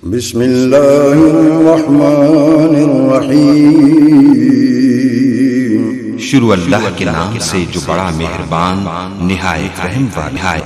بسم اللہ الرحمن الرحیم۔ شروع اللہ کے نام سے جو بڑا مہربان نہایت رحم والا ہے۔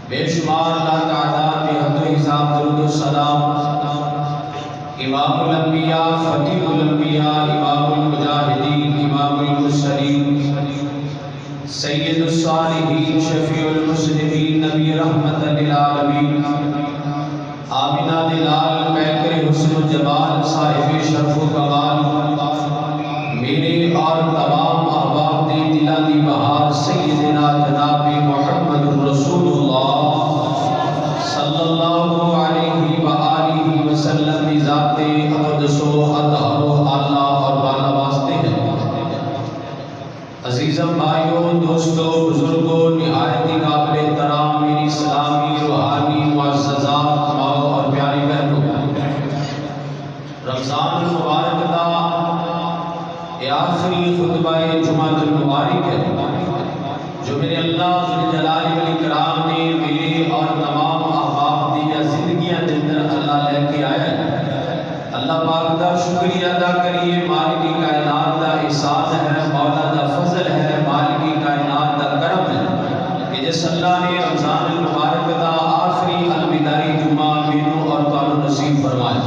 بے شمار لا تعداد بے حد و حساب درود و سلام امام الانبیاء خطیب الانبیاء امام المجاہدین امام المرسلین سید الصالحین شفیع المسلمین نبی رحمت للعالمین آمینہ دلال پیکر حسن و جمال صاحب شرف و کمال میرے اور تمام احباب دے دلان دی بہار سیدنا جناب محمد رسول اللہ صلی اللہ علیہ وآلہ وسلم دی ذات اقدس و اطہر و اعلیٰ اور بالا واسطے ہیں۔ عزیزم بھائیوں، دوستوں، بزرگوں، نہایت قابل احترام میری اسلامی روحانی معززات ماؤں اور پیاری بہنوں، رمضان المبارک دا یہ آخری خطبہ جمعہ المبارک ہے جو میرے اللہ ذوالجلال والاکرام نے میرے اور تمام احباب دیا زندگیاں کے اندر اللہ لے کے آیا ہے۔ اللہ پاک دا شکریہ ادا کریے، مالک کائنات دا احسان ہے، مولا دا فضل ہے، مالک کائنات دا کرم ہے کہ جس اللہ نے رمضان المبارک دا آخری الوداعی جمعہ مینوں اور تانوں نصیب فرمایا۔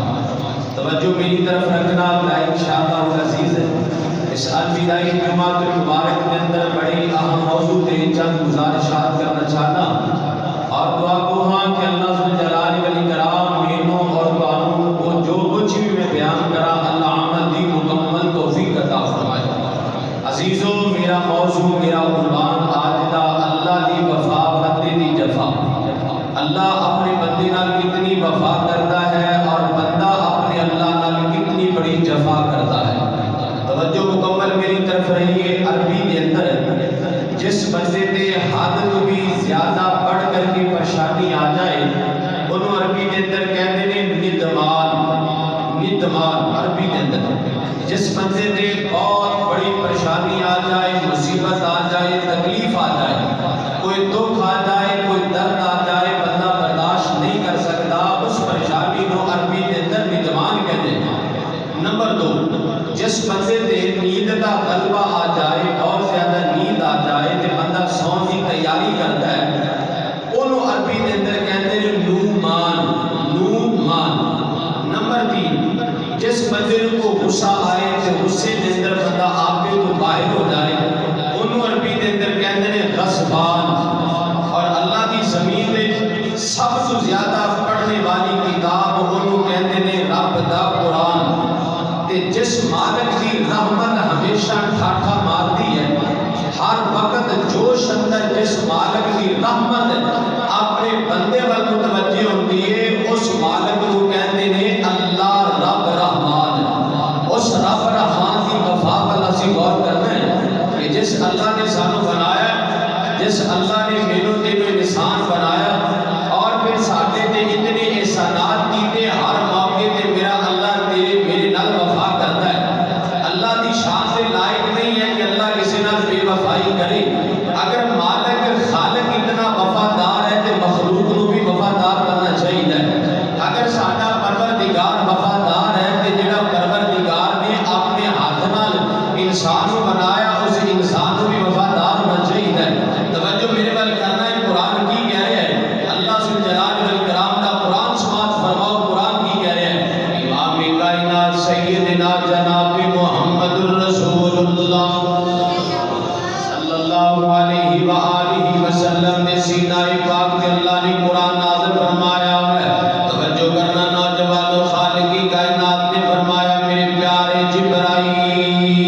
توجہ میری طرف رکھنا لائق انشاءاللہ العزیز ہے۔ اس الوداعی جمعہ المبارک کے اندر بڑی اہم موضوع تے چند گزارشات کرنا چاہنا اور دعا کو ہاں کہ اللہ ذوالجلال والاکرام مینوں اور تانوں کو جو کچھ بھی میں بیان کرا اللہ عمل دی مکمل توفیق عطا فرمائے۔ عزیزوں، میرا موضوع میرا عنوان آج دا اللہ دی وفا بندے دی جفا۔ اللہ اپنے بندے نال کتنی وفا کرتا ہے اور بندہ اپنے اللہ نال کتنی بڑی جفا کرتا ہے۔ توجہ مکمل میری طرف رہیے۔ عربی کے اندر جس بندے تے حد تو بھی زیادہ بڑھ کر کے پریشانی آ جائے انہوں عربی کے اندر کہتے ہیں ندمان عربی کے اندر جس بندے تے بہت بڑی پریشانی آ جائے، مصیبت آ جائے، تکلیف آ جائے، کوئی دکھ آ جائے، کوئی درد آ جائے، بندہ برداشت نہیں کر سکتا، اس پریشانی کو عربی کے اندر ندمان کہتے ہیں۔ نمبر 2، جس بندے تے نیند کا غلبہ آ جائے، بہت زیادہ نیند آ جائے تے بندہ سون کی تیاری کرتا ہے، انہوں عربی کے اندر کہتے ہیں نومان۔ نمبر 3، جس بندے کو غصہ آئے تے غصے کے اندر بندہ آپ تو باہر ہو جائے، انہوں عربی کے اندر کہتے ہیں غضبان۔ اور اللہ کی زمین میں سب سے زیادہ پڑھنے والی کتاب انہوں کہتے ہیں رب دا قرآن۔ تے جس مالک کی رحمت ہمیشہ ٹھاٹھا مارتی ہے، ہر وقت جوش اندر جس مالک کی رحمت اپنے بندے پر متوجہ ہوتی ہے، اس مالک کو کہتے ہیں اللہ رب رحمان۔ اس رب رحمان کی وفا پر اسی غور کرنا ہے کہ جس اللہ نے سانو بنایا، جس اللہ نے مینوں تے انسان بنایا اور پھر ساڈے تے اتنے احسانات کیتے، ہر موقع تے میرا اللہ تیرے میرے نال وفا کرتا ہے۔ اللہ دی شان سے لائق نہیں ہے کہ اللہ کسی نال بے وفائی کرے۔ اگر مالک خالق اتنا وفادار ہے تو مخلوق کو بھی وفادار بننا چاہیے۔ اگر ساڈا پروردگار وفادار ہے تو جڑا پروردگار نے اپنے ہاتھ نال انسان کو بنایا، اس انسان کو بھی وفادار ہونا چاہیے۔ توجہ میرے بل کرنا ہے، قرآن کی کہہ رہے ہیں، اللہ ذوالجلال والاکرام کا قرآن سماعت فرماؤ، قرآن کی کہہ رہے ہیں۔ امام کائنات سیدنا جناب محمد الرسول اللہ صلی اللہ علیہ وآلہ وسلم نے سینہ پاک کے اللہ نے قرآن نازل فرمایا ہے۔ توجہ کرنا نوجوانوں، خالق کائنات نے فرمایا میرے پیارے جبرائیل،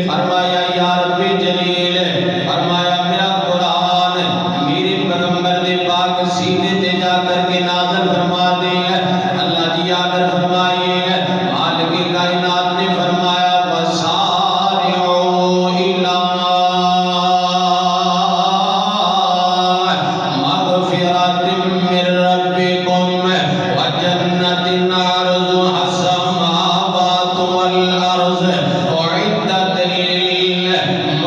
فرمایا یا رب جلیل، فرمایا میرا قرآن میرے پیغمبر دے پاک سینے تے جا کر کے نازل فرما دے۔ اللہ جی آگر فرمائیے، مالک کائنات نے فرمایا وَسَارِعُوا إِلَىٰ مَغْفِرَةٍ مِّن رَّبِّكُمْ وَجَنَّةٍ عَرْضُهَا السَّمَاوَاتُ وَالْأَرْضُ أُعِدَّتْ لِلْمُتَّقِينَ۔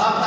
7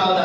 14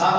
7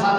7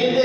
ਇਹਦੇ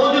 ਉਹਦੇ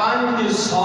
500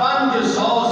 500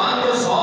500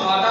ਤੁਹਾਡਾ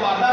ਤੁਹਾਡਾ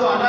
ਤੁਹਾਡਾ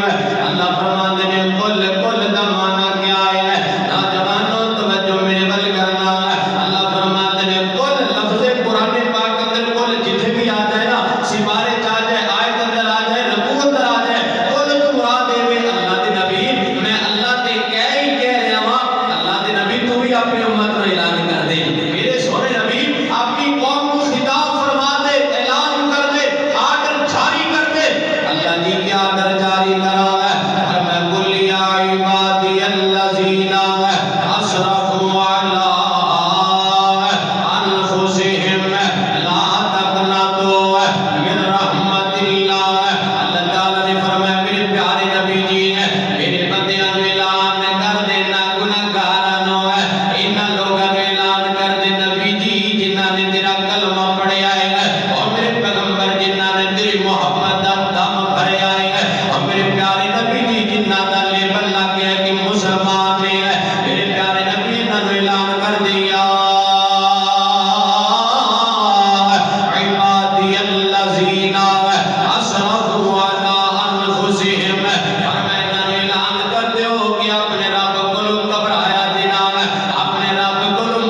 انفسہم اللہ فرماتے ہیں قل قل دا معنی کیا ہے نوجوانوں توجہ میرے بل کرنا اللہ فرماتے ہیں قل لفظ قرآن پاک اندر قل جتنے بھی آ جائے نا سپارے چاہ جائے آیت اندر آ جائے رکوع اندر آ جائے قل تو مراد ہے اللہ دے نبی میں اللہ تے کہہ ہی کہہ رہا ہوں اللہ دے نبی تو بھی اپنی امت کو اعلان کر دے میرے سونے نبی اپنی قوم کو خطاب فرما دے اعلان کر دے آرڈر جاری کر دے اللہ جی کیا آرڈر جاری کرا ہے میں قل یا عبادی الذین اسرفوا علی انفسہم لا تقنطوا من رحمت اللہ اللہ تعالیٰ نے فرمایا میرے پیارے نبی جی میرے بندیاں نو اعلان کر دینا گناہگاراں ان لوگاں نو اعلان کر دے نبی جی جنہاں نے تیرا کلمہ پڑھیا ہے اور میرے پیغمبر جنہاں نے تیری محبت دا دم بھریا ہے اور میرے پیارے نبی جی جنہاں دا لیبل لگ گیا کہ مسلمان ہیں میرے پیارے نبی انہاں نو اعلان کر دیا عبادی الذین اسرفوا علی انفسہم فرمایا انہاں نو اعلان کر دیو کہ اپنے رب کولوں گھبرایا دینا اپنے رب کولوں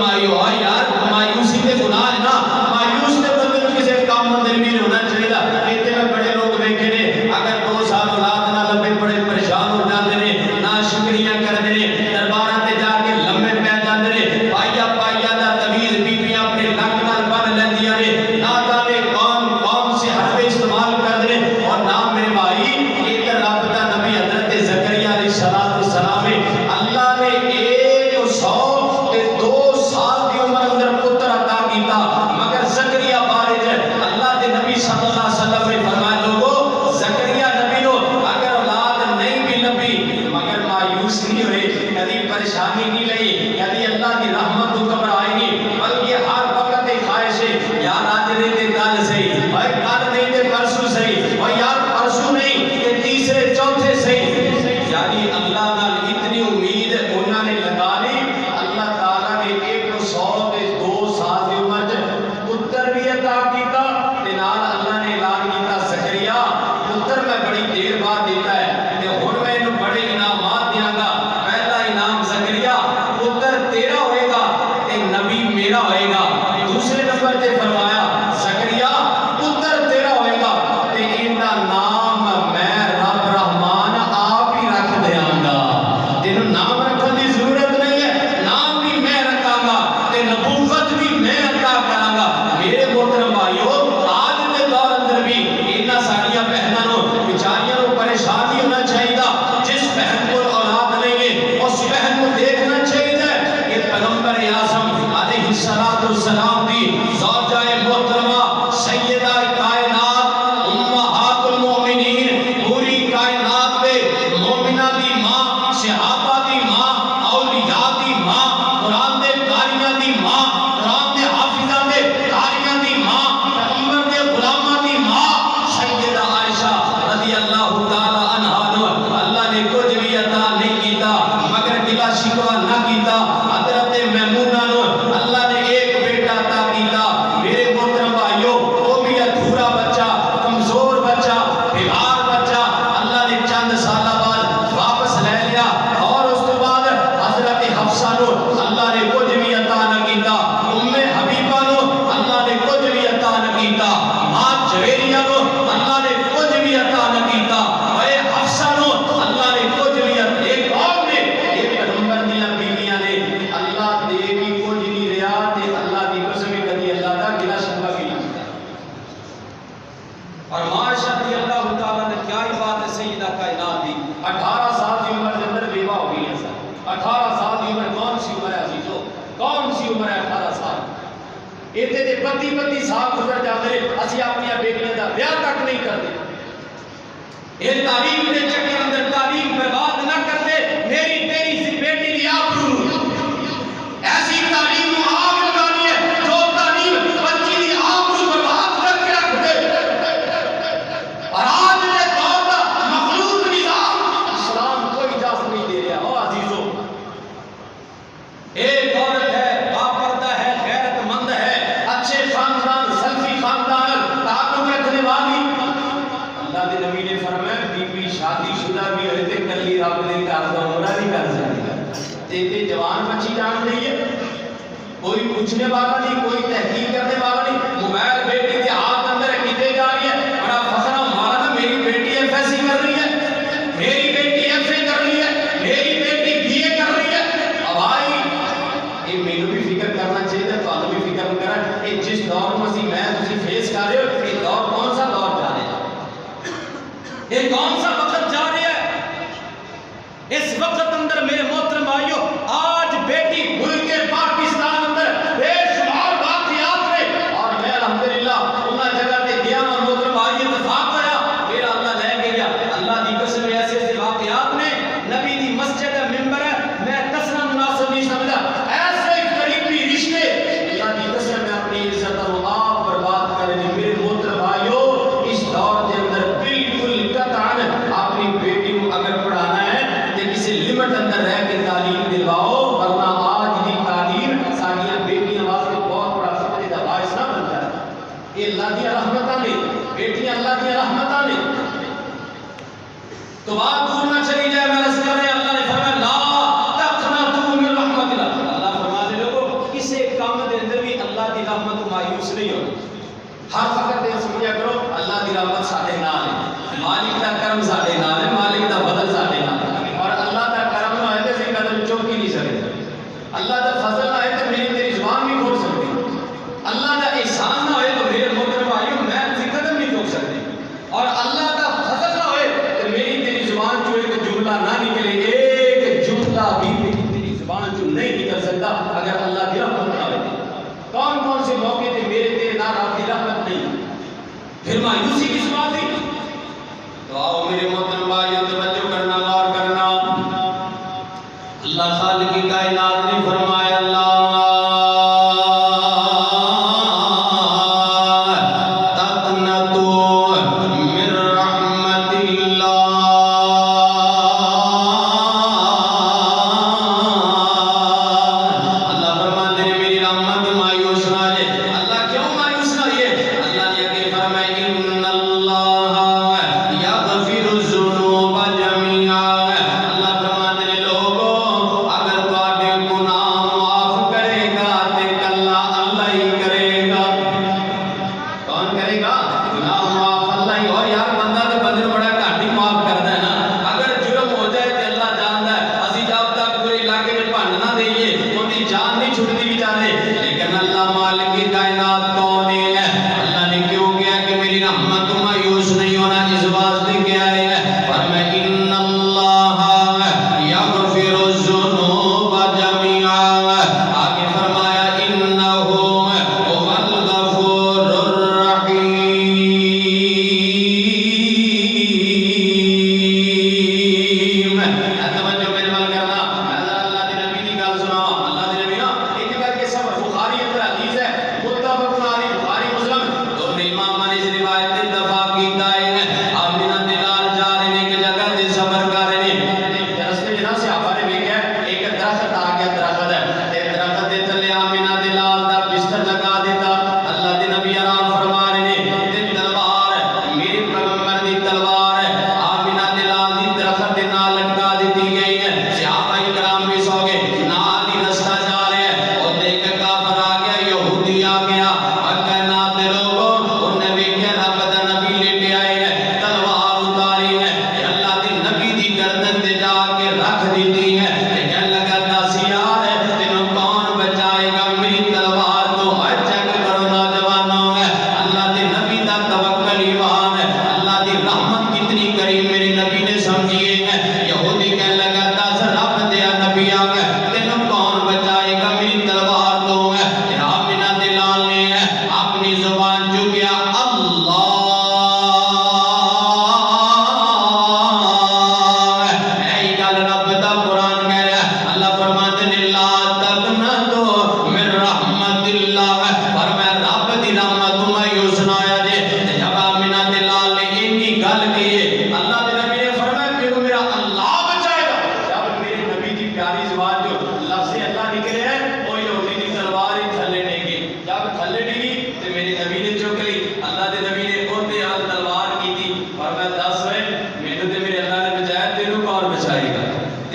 مایوسی تے گناہ ہے نا مایوس تے بندے نوں کسے کام اندر بھی نہیں ہونا چاہیے ایتھے میں بڑے لوگ ویکھے نے اگر 2 سال اولاد نہ لبے بڑے پریشان ہو جاندے نے نا شکریہ کردے نے درباراں تے جا کے لمبے پے جاندے نے پائیا پائیا دا تویز بیبیاں اپنے لک نال بن لیندیاں نے نہ جانے کون سے حرف استعمال کردے نے اور نہ میرے بھائی ایک رب دا نبی حضرت زکریا علیہ السلام اللہ نے 102 سال کی عمر اندر پتر عطا کیتا مگر زکریا بارے اللہ دے نبی صلی اللہ علیہ وسلم نے فرمایا لوگو زکریا نبی نو اگر اولاد نہیں بھی لبی مگر مایوس نہیں ہوئے کبھی پریشانی نہیں لئی کبھی اللہ کی رحمت تو گھبرائے نہیں بلکہ ہر وقت ایک خواہش ہے یار آج نہیں تے کل صحیح بھائی کل نہیں تے پرسوں صحیح اور یار پرسوں نہیں تے تیسرے چوتھے صحیح یعنی اللہ نال اتنی امید انہوں نے لگا لی اللہ تعالیٰ نے 102 سال کی عمر پتر بھی عطا کیتا تے نال اللہ نے اعلان کیتا زکریا پتر میں بڑی دیر بعد دیتا ہے تے ہن میں انہوں بڑے انعامات دیاں گا پہلا انعام زکریا پتر تیرا ہوئے گا تے نبی میرا ہوئے گا دوسرے نمبر تے فرمایا زکریا پتر تیرا ہوئے گا تے انہاں نام میں رب رحمان آپ ہی رکھ دیاں گا تینوں نام رکھن دی ضرورت نہیں ہے نام بھی میں رکھاں گا تے نبوت بھی میں عطا کراں گا میرے محترم بھائیو آج کے دور اندر بھی انہاں ساریاں بہناں نو بیچاریاں نو پریشان نہیں ہونا چاہیے جس بہن کو اولاد نہیں ہے اس بہن کو دیکھنا چاہیے کہ پیغمبر اعظم علیہ السلام دی زوجہ محترمہ سیدہ کائنات امہات المومنین پوری کائنات پہ مومنہ دی ماں صحابہ دی ماں اولیاء دی ماں قرآن دے قاریاں دی ماں قرآن دے حافظہ دے قاریاں دی ماں پیغمبر دے غلامہ دی ماں سیدہ عائشہ رضی اللہ تعالی عنہا اللہ نے کچھ بھی عطا نہیں کیتا مگر گلہ شکوہ نہ کیتا حضرت میمونہ نو اللہ نے ایک بیٹا عطا کیتا میرے محترم بھائیو وہ بھی ادھورا بچہ کمزور بچہ بیمار بچہ اللہ نے چند سالہ بعد واپس لے لیا اور اس کے بعد حضرت حفصہ نو اللہ نے کچھ بھی عطا نہ کیتا ام حبیبہ نو اللہ نے کچھ بھی عطا نہ کیتا ماں جویریہ نو اللہ نے کچھ بھی عطا نہ کیتا اے حفصہ نو اللہ نے کچھ بھی ایک اور نے ایک پیغمبر دی بیویاں نے اللہ دے بھی کچھ نہیں رہا تے اللہ دی قسم کدی اللہ دا گلا شکوہ بھی نہیں اور معاشرہ رضی اللہ تعالیٰ نے کیا ہی بات ہے سیدہ کائنات دی 18 سال کی عمر کے اندر بیوہ ہو گئی ہے 18 سال کی عمر کون سی عمر ہے عزیزو کون سی عمر ہے 18 سال ایتھے تے 32 سال گزر جاتے ہیں اسی اپنی بیٹیاں دا بیاہ تک نہیں کرتے یہ تعلیم کے چکر اندر تعلیم برباد نہ کرتے میری تیری سی بیٹی دی آبرو ایسی تعلیم آگ لگانی ہے جو تعلیم بچی دی آبرو برباد کر کے رکھ دے اور آج نے دور دا مخلوط نظام اسلام کوئی اجازت نہیں دے رہا او عزیزو ایک عورت ہے باپردہ ہے غیرت مند ہے اچھے خاندان سلفی خاندان تعلق رکھنے والی اللہ دے نبی نے فرمایا بی بی شادی شادی شدہ بھی ہوئے تے کلی رب دے گھر دا عمرہ نہیں کر سکتی تے جوان بچی جان رہی ہے کوئی پوچھنے والا نہیں کوئی تحقیق کرنے والا نہیں موبائل بیٹی کے ہاتھ اندر کیتے جا رہی ہے بڑا فخر ہے ہمارا نا میری بیٹی ایف ایس سی کر رہی ہے میری بیٹی ایف اے کر رہی ہے میری بیٹی بی اے کر رہی ہے اب آئی یہ مینوں بھی فکر کرنا چاہیے تو بھی فکر کرنا کہ جس دور میں میں تسی فیس کر رہے ہو یہ دور کون سا دور جا رہا ہے یہ کون سا وقت جا رہا ہے اس وقت اندر میرے محترم بھائیو آج بیٹی ملک پاکستان اندر بے شمار واقعات نے اور میں الحمدللہ انہاں جگہ تے گیا اور محترم بھائی اتفاق ہویا میرا اللہ لے گیا اللہ دی قسم ایسے ایسے واقعات نے نبی دی مسجد ہے ممبر ہے میں کسنا مناسب نہیں سمجھا ایسے قریبی رشتے اللہ دی قسم میں اپنی عزت اور آپ برباد کرنے میرے محترم بھائیو اس دور کے اندر بالکل قطعاً اپنی بیٹی کو اگر پڑھانا ہے کسی لمٹ اندر رہ کے تعلیم دلواؤ ورنہ آج دی تعلیم سانیاں بیٹیاں واسطے بہت بڑا خطرے کا باعث نہ بن جائے یہ اللہ دی رحمتاں نے بیٹیاں اللہ دی رحمتاں نے تو بات دور نہ چلی جائے میں رس کر رہے اللہ نے فرمایا لا تقنطوا من رحمت اللہ اللہ فرما دے لوگوں کسی کام دے اندر بھی اللہ دی رحمت کو مایوس نہیں ہو ہر وقت یہ سمجھا کرو اللہ دی رحمت ساڈے نال ہے مالک دا کرم ساڈے نال ہے مالک دا بدل ساڈے نال ہے اور اللہ دا کرم نہ ہے تے قدم چوکی نہیں سکتے اللہ دا فضل نہ ہے تے میری تیری زبان نہیں کھول سکتی اللہ دا احسان نہ ہوئے تو میرے محترم بھائیو میں کسی قدم نہیں چوک سکتی اور اللہ دا فضل نہ ہوئے تو میری تیری زبان جو ایک جملہ نہ نکلے ایک جملہ بھی میری تیری زبان جو نہیں نکل سکتا اگر اللہ دی رحمت نہ ہوئے کون کون سے موقع تھے میرے تیرے نال آپ کی رحمت نہیں پھر مایوسی کس بات کی تو آؤ میرے محترم بھائیو توجہ کرنا غور کرنا اللہ خالق کی کائنات نے فرمایا اللہ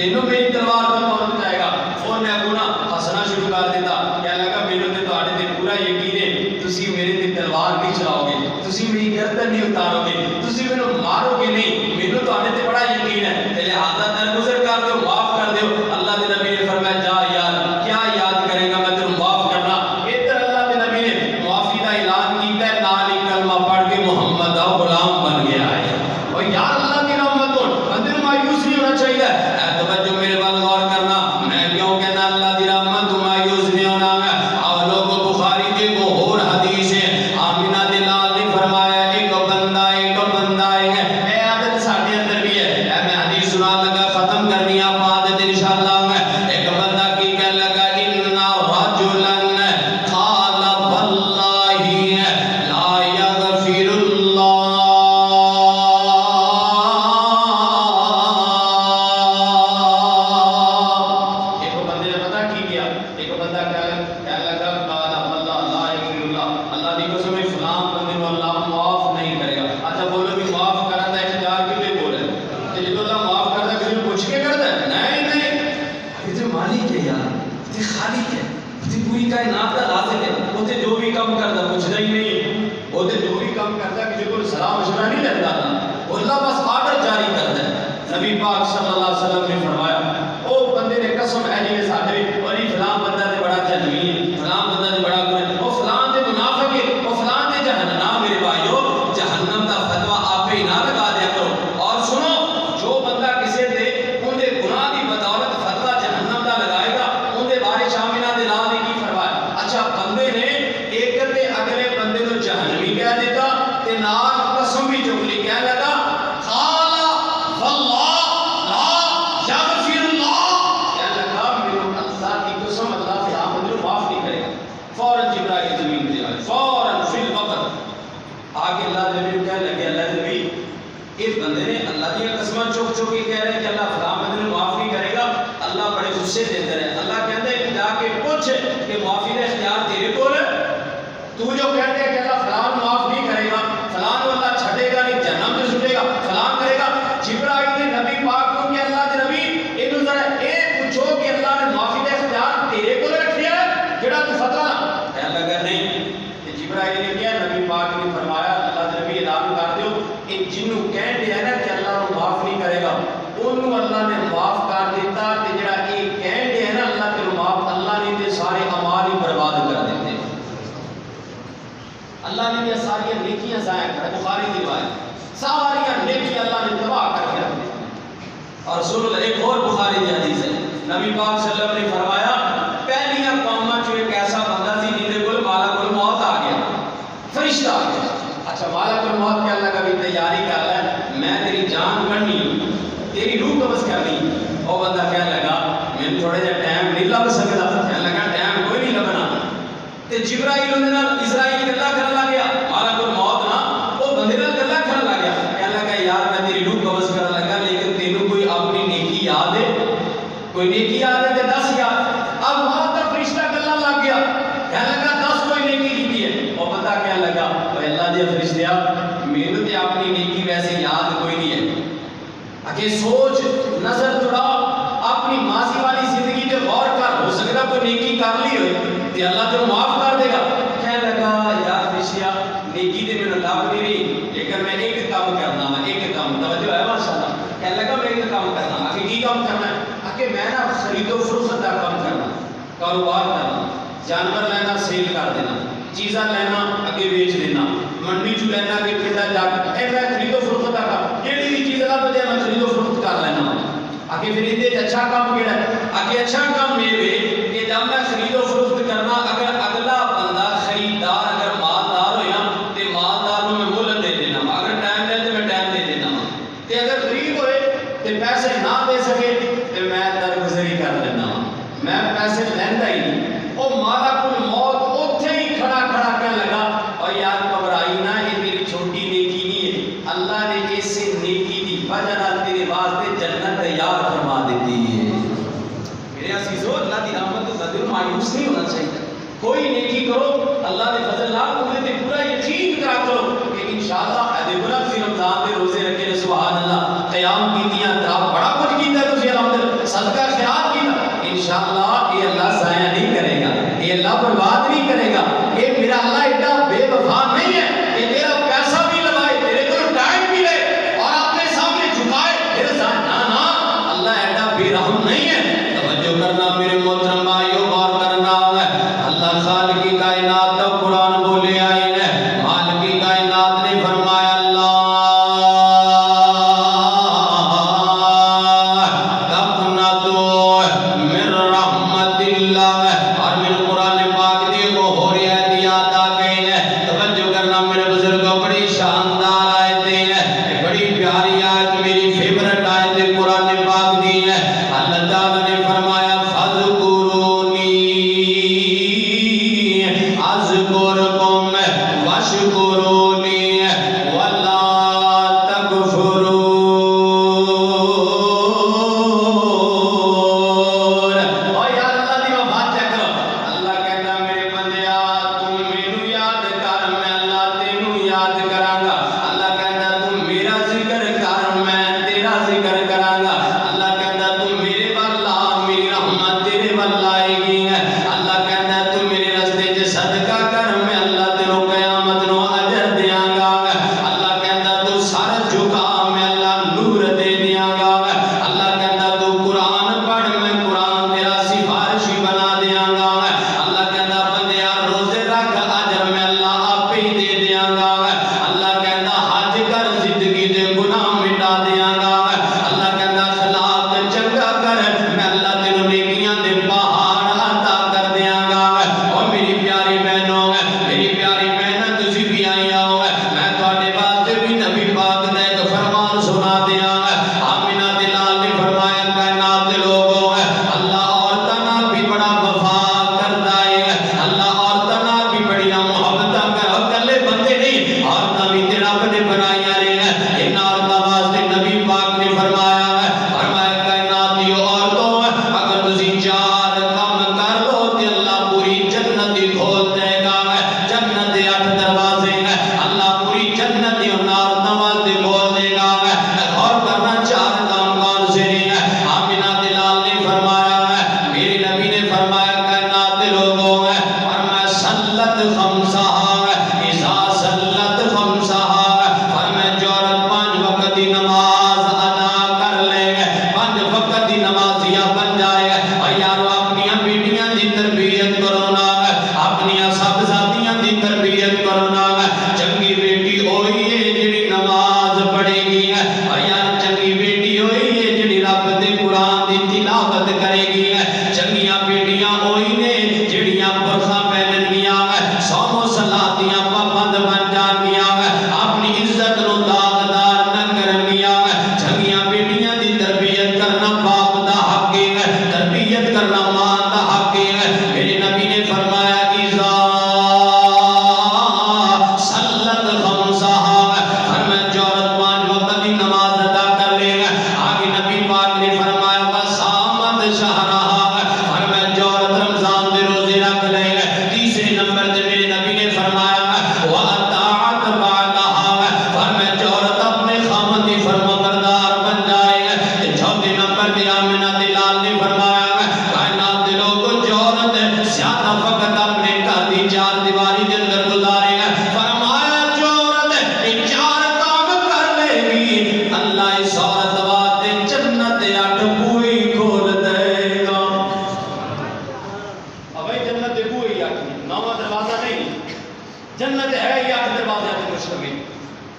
تینوں میری تلوار تو کون بچائے گا؟ انہیں اگوں نہ ہسنا شروع کر دیتا، کہنے لگا میرے تے تہاڈے تے پورا یقین ہے، تسی میرے تے تلوار نہیں چلاؤ گے، تسی میری گردن نہیں اتارو گے، تسی مینوں مارو گے نہیں، مینوں تہاڈے تے بڑا یقین ہے، تے لہذا درگزر کر دیو، معاف کر دیو۔ اللہ کے نبی نے فرمایا جا یار کیا یاد کرے گا میں تینوں معاف کرنا۔ ادھر اللہ کے نبی نے معافی کا اعلان کیتا ہے، نال ہی کلمہ پڑھ کے محمد دا غلام بن گیا ہے۔ اور یار اللہ کی رحمت ہو بندے نوں مایوس نہیں ہونا چاہیے۔ اے توجہ میرے بل غور کرنا، میں کیوں کہنا اللہ دی رحمت تو مایوس نہیں ہونا ہے۔ اور لوگوں بخاری کے وہ اور حدیث ہے، آمینہ دلال نے فرمایا ایک بندہ ہے، اے عادت ساڈے اندر بھی ہے، اے میں حدیث سنا لگا ختم کرنی آپ عادت انشاءاللہ میں۔ ایک بندہ کی کہنے لگا ان رجلا قال واللہ لا یغفر اللہ، ایک بندے نے پتہ کی کیا، ایک بندہ کہنے لگا قال واللہ لا یغفر اللہ، اللہ دی قسم ہے فلاں بندے کو اللہ معاف نہیں کرے گا۔ اچھا بولو بھی معاف کرنا دا اختیار کتے کول ہے؟ کہ جب اللہ معاف کرتا ہے کسی کو پوچھ کے کرتا ہے؟ نہیں، یہ تو مالک ہے یار، یہ خالق ہے، یہ پوری کائنات کا رازق ہے، وہ تے جو بھی کام کرتا پوچھتا ہی نہیں، وہ تے جو بھی کام کرتا کسی کو سلام مشورہ نہیں لیتا تھا، وہ اللہ بس آرڈر جاری کرتا ہے۔ نبی پاک صلی اللہ علیہ وسلم نے فرمایا او بندے نے قسم ہے جی ساڈے اور فلاں بندہ تے بڑا جنمی ہے، فلاں بندہ تے بڑا گناہ، او فلاں تے منافق ہے، او فلاں تے جہنم، میرے بھائیو جہنم دا فتویٰ آپ ہی نہ لگا دیا کرو۔ اور سنو جو بندہ کسی تے ان دے گناہ دی بدولت فتویٰ جہنم دا لگائے گا، ان دے بارے شامنہ دے لال نے کی فرمایا؟ اچھا بندے نے ایک تے اگلے بندے کو جہنمی کہہ دیتا تے نال قسم بھی چک لی، کہنے لگا قال واللہ لا یغفر اللہ، کہنے لگا میرے اللہ کی قسم اللہ فلاں بندے کو معاف نہیں کرے گا۔ فوراً جبرائیل زمین پہ آئے، فوراً فی الوقت آگے اللہ نبی کو کہنے لگے اللہ نبی اس بندے نے اللہ کی قسمیں چک چک کے کہہ رہے ہیں کہ اللہ فلاں بندے کو معاف نہیں کرے گا، اللہ بڑے غصے دے اندر ہے۔ اللہ کہتا ہے کہ جا کے پوچھ کہ معافی کا اختیار تیرے کول ہے، تو جو کہتے ہیں کہ اللہ فلاں معاف نہیں کرے گا، فلاں کو اللہ چھڑے گا نہیں جہنم میں سٹے گا، فلاں کرے گا۔ جبرائیل نے نبی پاک کو کہ اللہ کے نبی اینو ذرا اے پوچھو کہ اللہ نے معافی کا اختیار تیرے کول رکھیا ہے جڑا تو فتویٰ نہ کہنے لگا نہیں۔ جبرائیل نے کیا نبی پاک نے فرمایا اللہ کے نبی اعلان کر دیو ان جنوں کہن دیا نا کہ اللہ کو معاف نہیں کرے گا انہوں اللہ نے معاف کر دیتا تے جڑا یہ کہن دیا نا اللہ کے معاف، اللہ نے تے سارے اعمال ہی برباد کر دیتے، اللہ نے یہ ساری نیکیاں ضائع کر، بخاری کی روایت ساری نیکیاں اللہ نے تباہ کر کے رکھ دی۔ اور رسول اللہ ایک اور بخاری کی حدیث ہے، نبی پاک صلی اللہ علیہ وسلم نے فرمایا پہلی قوماں چ ایک ایسا بندہ سی جن دے کول مالک الموت آ گیا، فرشتہ آ گیا۔ اچھا مالک الموت کہنے لگا بھی تیاری کر لے میں تیری جان کڈنی، تیری روح قبض کرنی۔ وہ بندہ کہنے لگا میں تھوڑے جہا ٹائم نہیں لگ سکتا، کہنے لگا ٹائم کوئی نہیں لگنا۔ تے جبرائیل اندے نال اسرائیل گلا کرن لگ گیا، مالک الموت نا وہ بندے نال گلا کرن لگ گیا، کہنے لگا یار میں تیری روح قبض کرن لگا لیکن تینوں کوئی اپنی نیکی یاد ہے؟ کوئی نیکی یاد ہے تے دس یار۔ اب موت کا فرشتہ گلا لگ گیا، کہنے لگا دس کوئی نیکی کی ہے؟ وہ بندہ کہنے لگا اے اللہ دے فرشتیا میرے تے اپنی نیکی ویسے یاد کوئی نہیں ہے، اگے سوچ نظر دوڑا اپنی ماضی والی زندگی تے غور کر، ہو سکتا کوئی نیکی کر لی ہوئے تے اللہ تینوں معاف کر دے گا۔ کہنے لگا یار فرشتیا نیکی تے میرے لب نہیں رہی لیکن میں ایک کام کرنا وا، ایک کام توجہ ہے ماشاءاللہ۔ کہنے لگا میں ایک کام کرنا، آگے کی کام کرنا ہے؟ آگے میں نا خرید و فروخت کا کام کرنا، کاروبار کرنا، جانور لینا سیل کر دینا، چیزاں لینا اگے بیچ دینا، منڈی چ لینا کہ پنڈا جا کے میں خرید و فروخت کا کام، جیڑی بھی چیز اللہ بدے میں خرید و فروخت کر لینا۔ آگے پھر یہ اچھا کام کیڑا ہے؟ آگے اچھا کام یہ ہے کہ جب میں خرید و فروخت کرنا اگر اگلا بندہ خریدار اگر مالدار ہویا تے مالدار میں مول دے دینا، اگر ٹائم دے تے میں ٹائم دے دینا، تے اگر غریب ہوئے تے پیسے نہ دے سکے تے میں درگزری کر دینا، میں پیسے لینا ہی نہیں۔ وہ مالک الموت اوتھے ہی کھڑا کھڑا کہنے لگا اور یار گھبرائی نہ، یہ میری چھوٹی نیکی نہیں ہے، اللہ نے ایسے نیکی دی وجہ نال تیرے واسطے جنت تیار فرما دیتی ہے۔ میرے عزیزو اللہ دی رحمت تو بدل مایوس نہیں ہونا چاہیے، کوئی نیکی کرو اللہ دے فضل نال تمہیں تے پورا یقین کرا کرو کہ انشاءاللہ اے دیکھو نا تسی رمضان دے روزے رکھے نے سبحان اللہ، قیام کیتیاں، بڑا کچھ کیتا ہے تسی الحمدللہ، یہ اللہ برباد نہیں کرے گا. یہ میرا اللہ ایڈا بے وفا نہیں ہے کہ تیرا پیسہ بھی لگائے, تیرے کو ٹائم بھی لے اور اپنے سامنے جھکائے پھر ساتھ. نا اللہ ایڈا بے رحم نہیں ہے. توجہ کرنا میرے محترم بھائیو, غور کرنا ہے. اللہ خالق کی کائنات کا قرآن بولے آئے ہیں. مالک کی کائنات نے فرمایا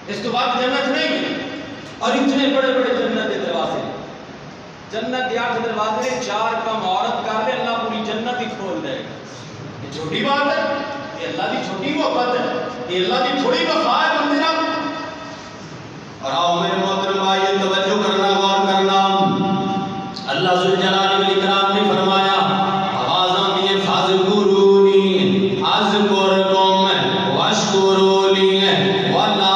اس تو بعد جنت نہیں ہے. اور اتنے بڑے بڑے جنت کے دروازے, جنت کے 8 دروازے, 4 کم عورت کر لے اللہ پوری جنت ہی کھول دے گا. یہ چھوٹی بات ہے, یہ اللہ کی چھوٹی محبت ہے, یہ اللہ کی تھوڑی وفا ہے بندے نال. اور آؤ میرے محترم بھائی توجہ کرنا, غور کرنا. اللہ ذوالجلال والاکرام نے فرمایا آواز آتی ہے فاذکرونی اذکرکم واشکروا لی ولا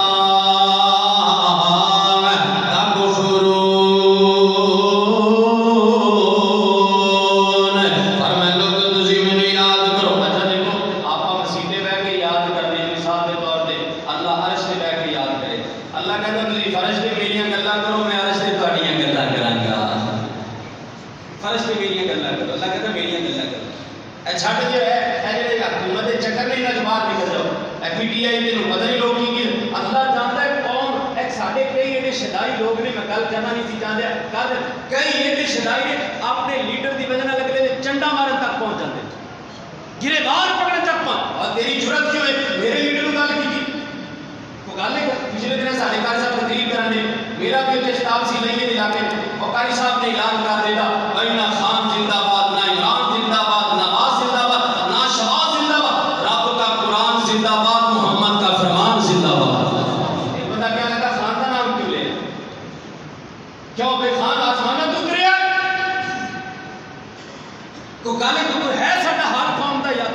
اے چھٹ جو ہے اے جڑے حکومت دے چکر نہیں نہ باہر نکل جاؤ اے پی ٹی آئی تینوں پتہ نہیں لوگ کی اللہ جانتا ہے کون ایک ساڈے کئی ایڈے شدائی لوگ نے میں گل کرنا نہیں سی چاہتا کل کئی ایڈے شدائی نے اپنے لیڈر دی وجہ نال اگلے دے چنڈا مارن تک پہنچ جاندے گرفتار پکڑن تک پہنچ اور تیری جرأت کیوں ہے میرے لیڈر نوں گل کی کو گل ہے پچھلے دن ساڈے قاری صاحب تقریر کرن دے میرا بھی تے خطاب سی لئیے دے علاقے اور قاری صاحب نے اعلان کر دیتا بھائی نہ خان زندہ باد نہ عمران زندہ باد نہ نواز زندہ باد نہ شہباز زندہ باد رب کا قرآن زندہ باد محمد کا فرمان زندہ باد ایک بندہ کیا لگا خان کا نام کیوں لے کیوں بے خان آسمان تو اتریا کو گل ہے ساڈا حال قوم دا یار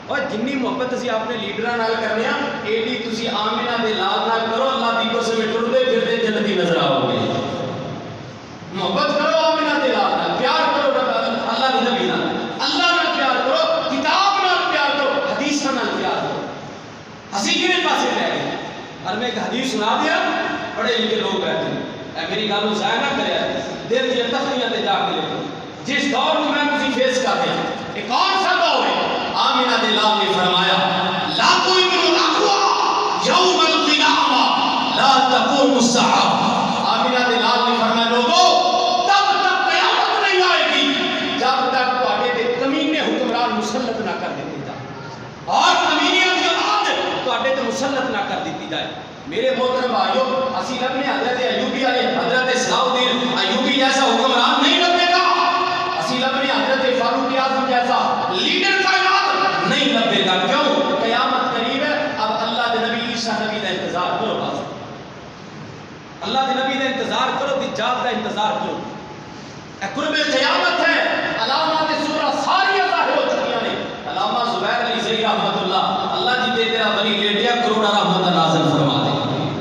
اور جنی محبت اسی اپنے لیڈراں نال کرنے ہاں ایڈی تسی آمنہ دے لال نال کرو اللہ دی قسم ٹردے پھردے جنتی نظر آؤ گے محبت کرو آمنہ دے لال نال پیار کرو اللہ دے نبی نال اللہ نال پیار کرو کتاب نال پیار کرو حدیثاں نال پیار کرو ہسی کنے پاسے رہ گئے اور میں ایک حدیث سنا دیا بڑے لکھے لوگ رہتے ہیں اے میری گل ضائع نہ کریا دل دی تخلیاں تے جا کے لکھو جس دور میں تسی فیس کرتے ہیں یہ کون سا دور ہے آمنہ دے لال نے فرمایا لا تؤمن الاقوى یوم القیامہ لا تقوم الساعہ آمنہ دے لال نے فرمایا لوگوں تب تک قیامت نہیں آئے گی جب تک تواڈے تے کمینے حکمران مسلط نہ کر دیتے جائے اور کمینیاں دی اولاد تواڈے تے مسلط نہ کر دیتی جائے میرے محترم بھائیو اسی لبنے حضرت ایوبی علیہ حضرت صلاح الدین ایوبی جیسا حکمران نہیں لبے گا اسی لبنے حضرت فاروق اعظم جیسا لیڈر کائنات نہیں لبے گا کیوں قیامت قریب ہے اب اللہ دے نبی عیسیٰ نبی دا انتظار کرو بس اللہ دے نبی دا انتظار کرو دجال دا انتظار کرو اے قرب قیامت ہے علامات سورہ ساری ظاہر ہو چکی ہیں علامہ زبیر علی زئی رحمۃ اللہ جی تے تیرا ولی لیٹیا کروڑا رحمت نازل فرما دے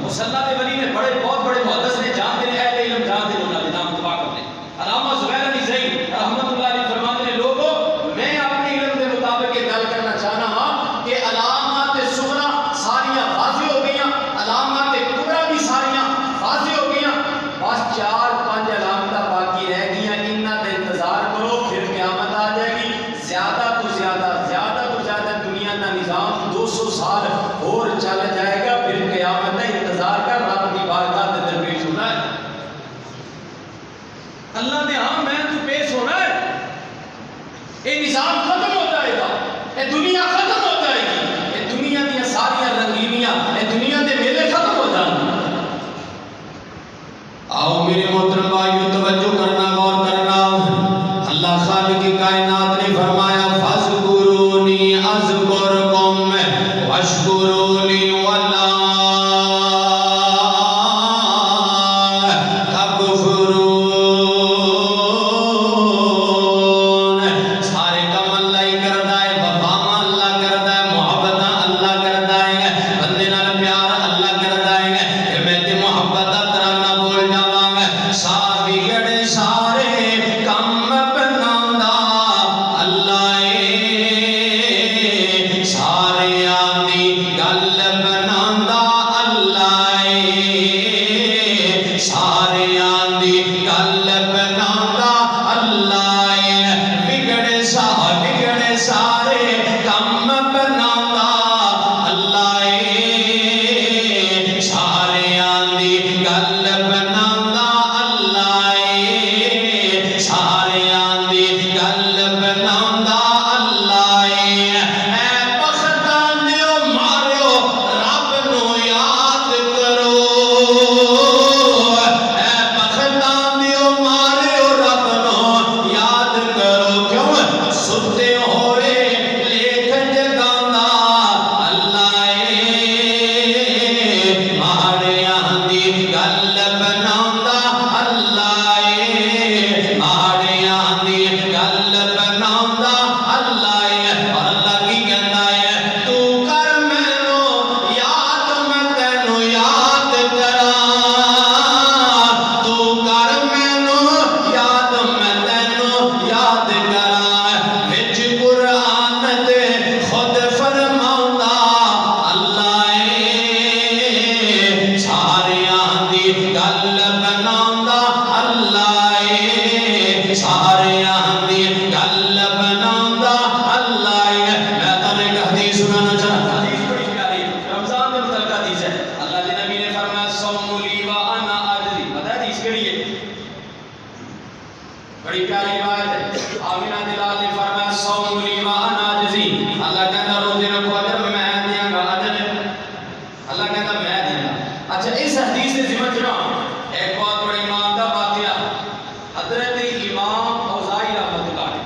اس اللہ دے ولی نے بڑے بہت بڑے محدث نے جان دے اہل علم جان دے انہاں دے نام دعا کرنے علامہ زبیر علی زئی رحمۃ اللہ علیہ فرماتے ہیں لوگوں میں اپنے علم کے مطابق یہ گل کرنا چاہنا ہاں کہ علامات صغرا ساری واضح ہو گئی علامات کبرا بھی ساری واضح ہو گئی بس 4-5 علامات باقی رہ گئی انہاں کا انتظار کرو پھر قیامت آ جائے گی زیادہ تو زیادہ دنیا کا نظام 200 سال اور چل جائے گا پھر قیامت کا انتظار کر رب کی بارگاہ میں درپیش ہونا ہے اللہ نے ہاں میں تو پیش ہونا ہے یہ نظام ختم ہو جائے گا یہ دنیا ختم ہو جائے گی یہ دنیا دیا ساری رنگینیاں یہ دنیا دے میلے ختم ہو جائیں گے آؤ میرے محترم بھائیو توجہ کرنا غور کرنا اللہ خالق کی کائنات نے فرمایا فاذکرونی اذکرکم واشکروا لی ولا سارے کم اللہ ہی کردا ہے وفا اللہ بڑی پیاری بات ہے. آمینہ دلال نے فرمایا صوم لی و انا اجزی. اللہ کہتا روزے رکھو اجر میں دیا گا. اجر اللہ کہتا میں دیا گا. اچھا اس حدیث سے سمجھنا ایک بہت بڑی ایمان کا واقعہ. حضرت امام اوزاعی رحمۃ اللہ علیہ،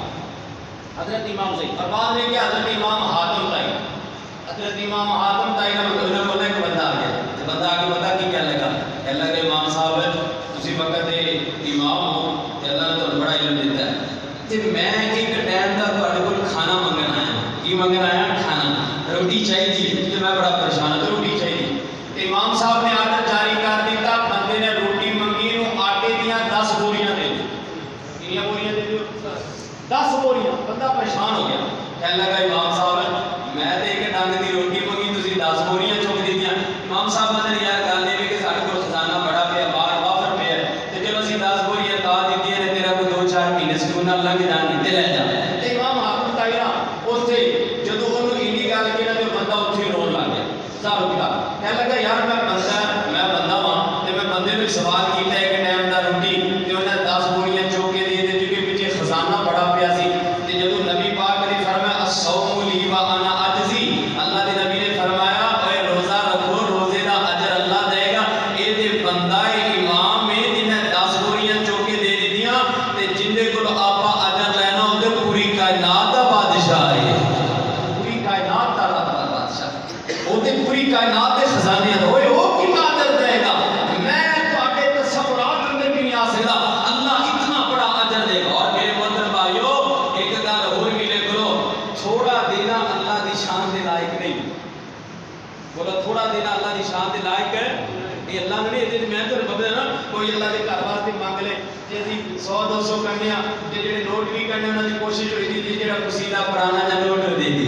حضرت امام اوزاعی اور بعد میں کیا حضرت امام حاتم طائی. حضرت امام حاتم طائی نے بولا کہ بندہ آ گیا. بندہ آ کے پتا کی کیا لگا کہ اللہ کے امام صاحب اسی وقت امام ہو کہ اللہ نے تو بڑا علم دیتا ہے کہ میں ایک ٹائم کا تھوڑے کو کھانا منگن آیا. کی منگن آیا؟ کھانا. روٹی چاہیے تو میں بڑا پریشان ہوں. روٹی چاہیے. امام صاحب نے آرڈر جاری کر دیتا. بندے نے روٹی منگی نو آٹے دیا 10 بوریاں دے دو. کتنی بوریاں دے دو؟ 10 بوریاں. بندہ پریشان ہو گیا. کہنے لگا امام صاحب میں تے ایک ڈنگ دی روٹی منگی تسی 10 بوریاں چک دیتیاں. امام صاحب نے یار گل یہ کہ سارے کو خزانہ بڑا پیا باہر وافر پیا تے چلو اسی 10 بوریاں تا دیتیاں نے تیرا کوئی 2-4 مہینے سکون نال لنگ جان تے لے جا. تے امام حاتم طائی اوتھے جدوں اونوں اینی گل کہنا تے بندہ اوتھے رون لگ گیا. سارو کیا کہنے لگا یار میں بندہ ہاں تے میں بندے نوں سوال کیتا ایک ٹائم دا روٹی تے انہاں 10 بوریاں چوک کے دے دتی کہ پیچھے خزانہ بڑا پیا سی. تے جدوں نبی پاک نے فرمایا الصوم لی و انا اجزی. اللہ دے نبی نے فرمایا اے روزہ رکھو روزے دا اجر اللہ دے گا. اے تے بندہ امام ہے جنہیں 10 بوریاں چوک کے دے دتیاں تے جندے کول آپا اجر لینا اون تے پوری کائنات دا بادشاہ ہے. پوری کائنات دا بادشاہ او تے پوری کائنات دے خزانے دا ہوئے او کتنا اجر دے گا. میں تواڈے تصورات اندر بھی نہیں آ سکدا. اللہ اتنا بڑا اجر دے گا. اور میرے محترم بھائیو ایک گل ہور ملے کرو تھوڑا دینا اللہ دی شان دے لائق نہیں. بولا تھوڑا دینا اللہ دی شان دے لائق ہے. یہ اللہ نے نہیں میں تو بتا نا کوئی اللہ کے گھر واسطے مانگ لے کہ اسی 100-200 کرنے تے جڑے نوٹ بھی کرنے انہاں دی کوشش ہوئی تھی جڑا قصیدہ پرانا جا نوٹ دے دی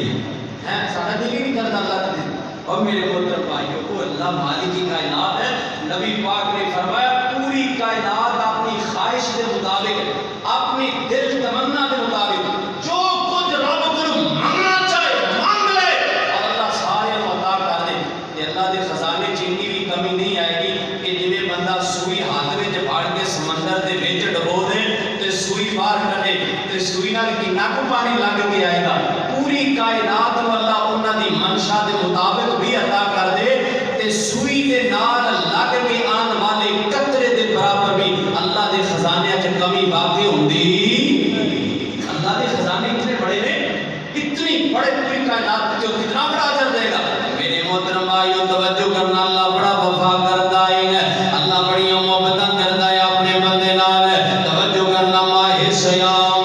ہے سارا دل ہی نہیں کرتا اللہ دے. اور میرے محترم بھائیو کو اللہ مالک کی کائنات ہے. نبی پاک نے فرمایا پوری کائنات اپنی خواہش کے مطابق اپنی دل تمنا کے مطابق جو کچھ رب کو مانگنا چاہے مانگ لے اور اللہ سارے عطا کر دے. کہ اللہ دے خزانے چینی بھی کمی نہیں آئے گی کہ جویں بندہ سوئی ہاتھ وچ پھڑ کے سمندر دے وچ ڈبو دے تے سوئی باہر کڈے تے سوئی نال کتنا کو پانی لگ کے آئے گا. پوری کائنات نو اللہ انہاں دی منشا دے مطابق بھی عطا کر دے تے سوئی دے نال لگ کے آن والے قطرے دے برابر بھی اللہ دے خزانے وچ کمی واقع ہوندی. اللہ دے خزانے اتنے بڑے نے اتنی بڑے پوری کائنات جو کتنا بڑا اجر دے گا. میرے محترم بھائیو توجہ کرنا اللہ بڑا وفا کرتا ہے. اللہ بڑی محبت کرتا ہے اپنے بندے نال. توجہ کرنا ماہ صیام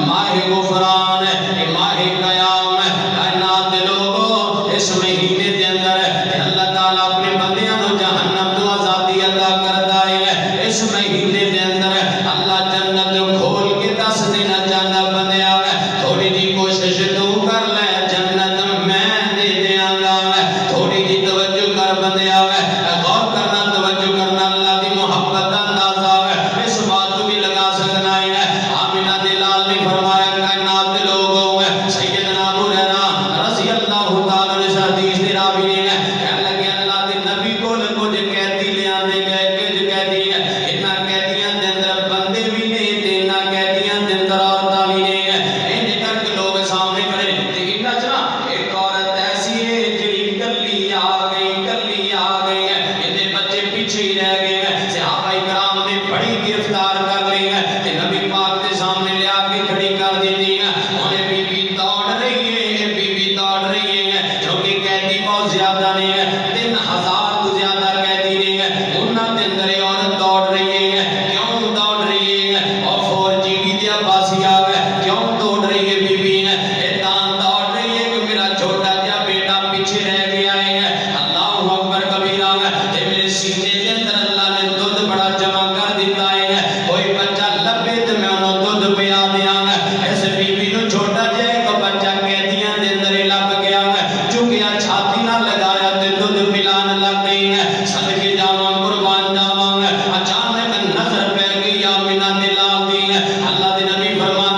ماہ غفران ماہ قیام کائنات دے لوگوں اس مہینے دے اندر اللہ تعالی اپنے بندیاں نو جہنم تو آزادی عطا کرتا ہے. اس مہینے دے اندر اللہ جنت کھول کے دس دینا چاہتا بندیاں تھوڑی جی کوشش تو کر لے جنت میں دے دیاں گا. تھوڑی جی توجہ کر بندیاں غور کرنا توجہ کرنا اللہ دی محبت اندازہ اس بات کو بھی لگا سکنا ہے. آمینہ دلال نے فرمایا کائنات دے لوگوں سیدنا ابو ہریرہ رضی اللہ تعالی عنہ اس حدیث دے راوی نے کہنے لگے اللہ دے نبی کول کچھ قیدی لے آندے گئے کچھ قیدی انہاں قیدیاں دے اندر بندے بھی نے تے انہاں قیدیاں دے اندر عورتاں بھی نے. انج کر کے لوگ سامنے کھڑے تے انہاں چ نا ایک عورت ایسی ہے جڑی کلی آ گئی ایندے بچے پیچھے ہی رہ گئے. صحابہ کرام نے بڑی گرفتار کر لی تے نبی پاک کے سامنے لے آ کے کھڑی کر دیتی. انہیں بی بی دوڑ رہی ہے کیونکہ قیدی بہت زیادہ نے 3000 تو زیادہ قیدی نے. انہاں دے اندر عورت دوڑ رہی ہے. کیوں دوڑ رہی ہے؟ اور فور جی ڈی دے عباسی آ گئے. کیوں دوڑ رہی ہے بی بی اتان دوڑ رہی ہے کہ میرا چھوٹا جا بیٹا پیچھے رہ گیا ہے. اللہ اکبر کبیرہ تے میرے سینے دے اندر اللہ نے دودھ بڑا جمع کر دیتا ہے. کوئی بچہ لبے تے میں انہوں دودھ پیا دیاں. اس بی بی نو چھوٹا جا ایک بچہ قیدیاں دے اندر لب گیا چکیا چھاتی نہ لگایا تے دودھ پلان لگ گئی. صدقے جاواں قربان جاواں اچانک نظر پہ گئی آمینہ دلال دی. اللہ دے نبی فرماتے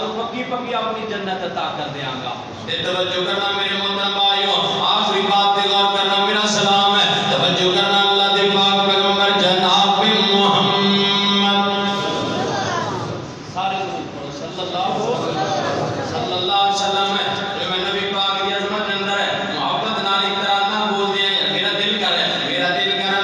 تو پکی پکی اپنی جنت عطا کر دیاں گا۔ توجہ کرنا میرے محترم بھائیو، آخری بات پہ غور کرنا، میرا سلام ہے، توجہ کرنا اللہ دے پاک پیغمبر جناب محمد سارے لوگ پڑھو صلی اللہ علیہ وسلم ہے جو میں نبی پاک کی عظمت اندر ہے محبت نال اقرارنا بول دیا ہے، میرا دل کر ہے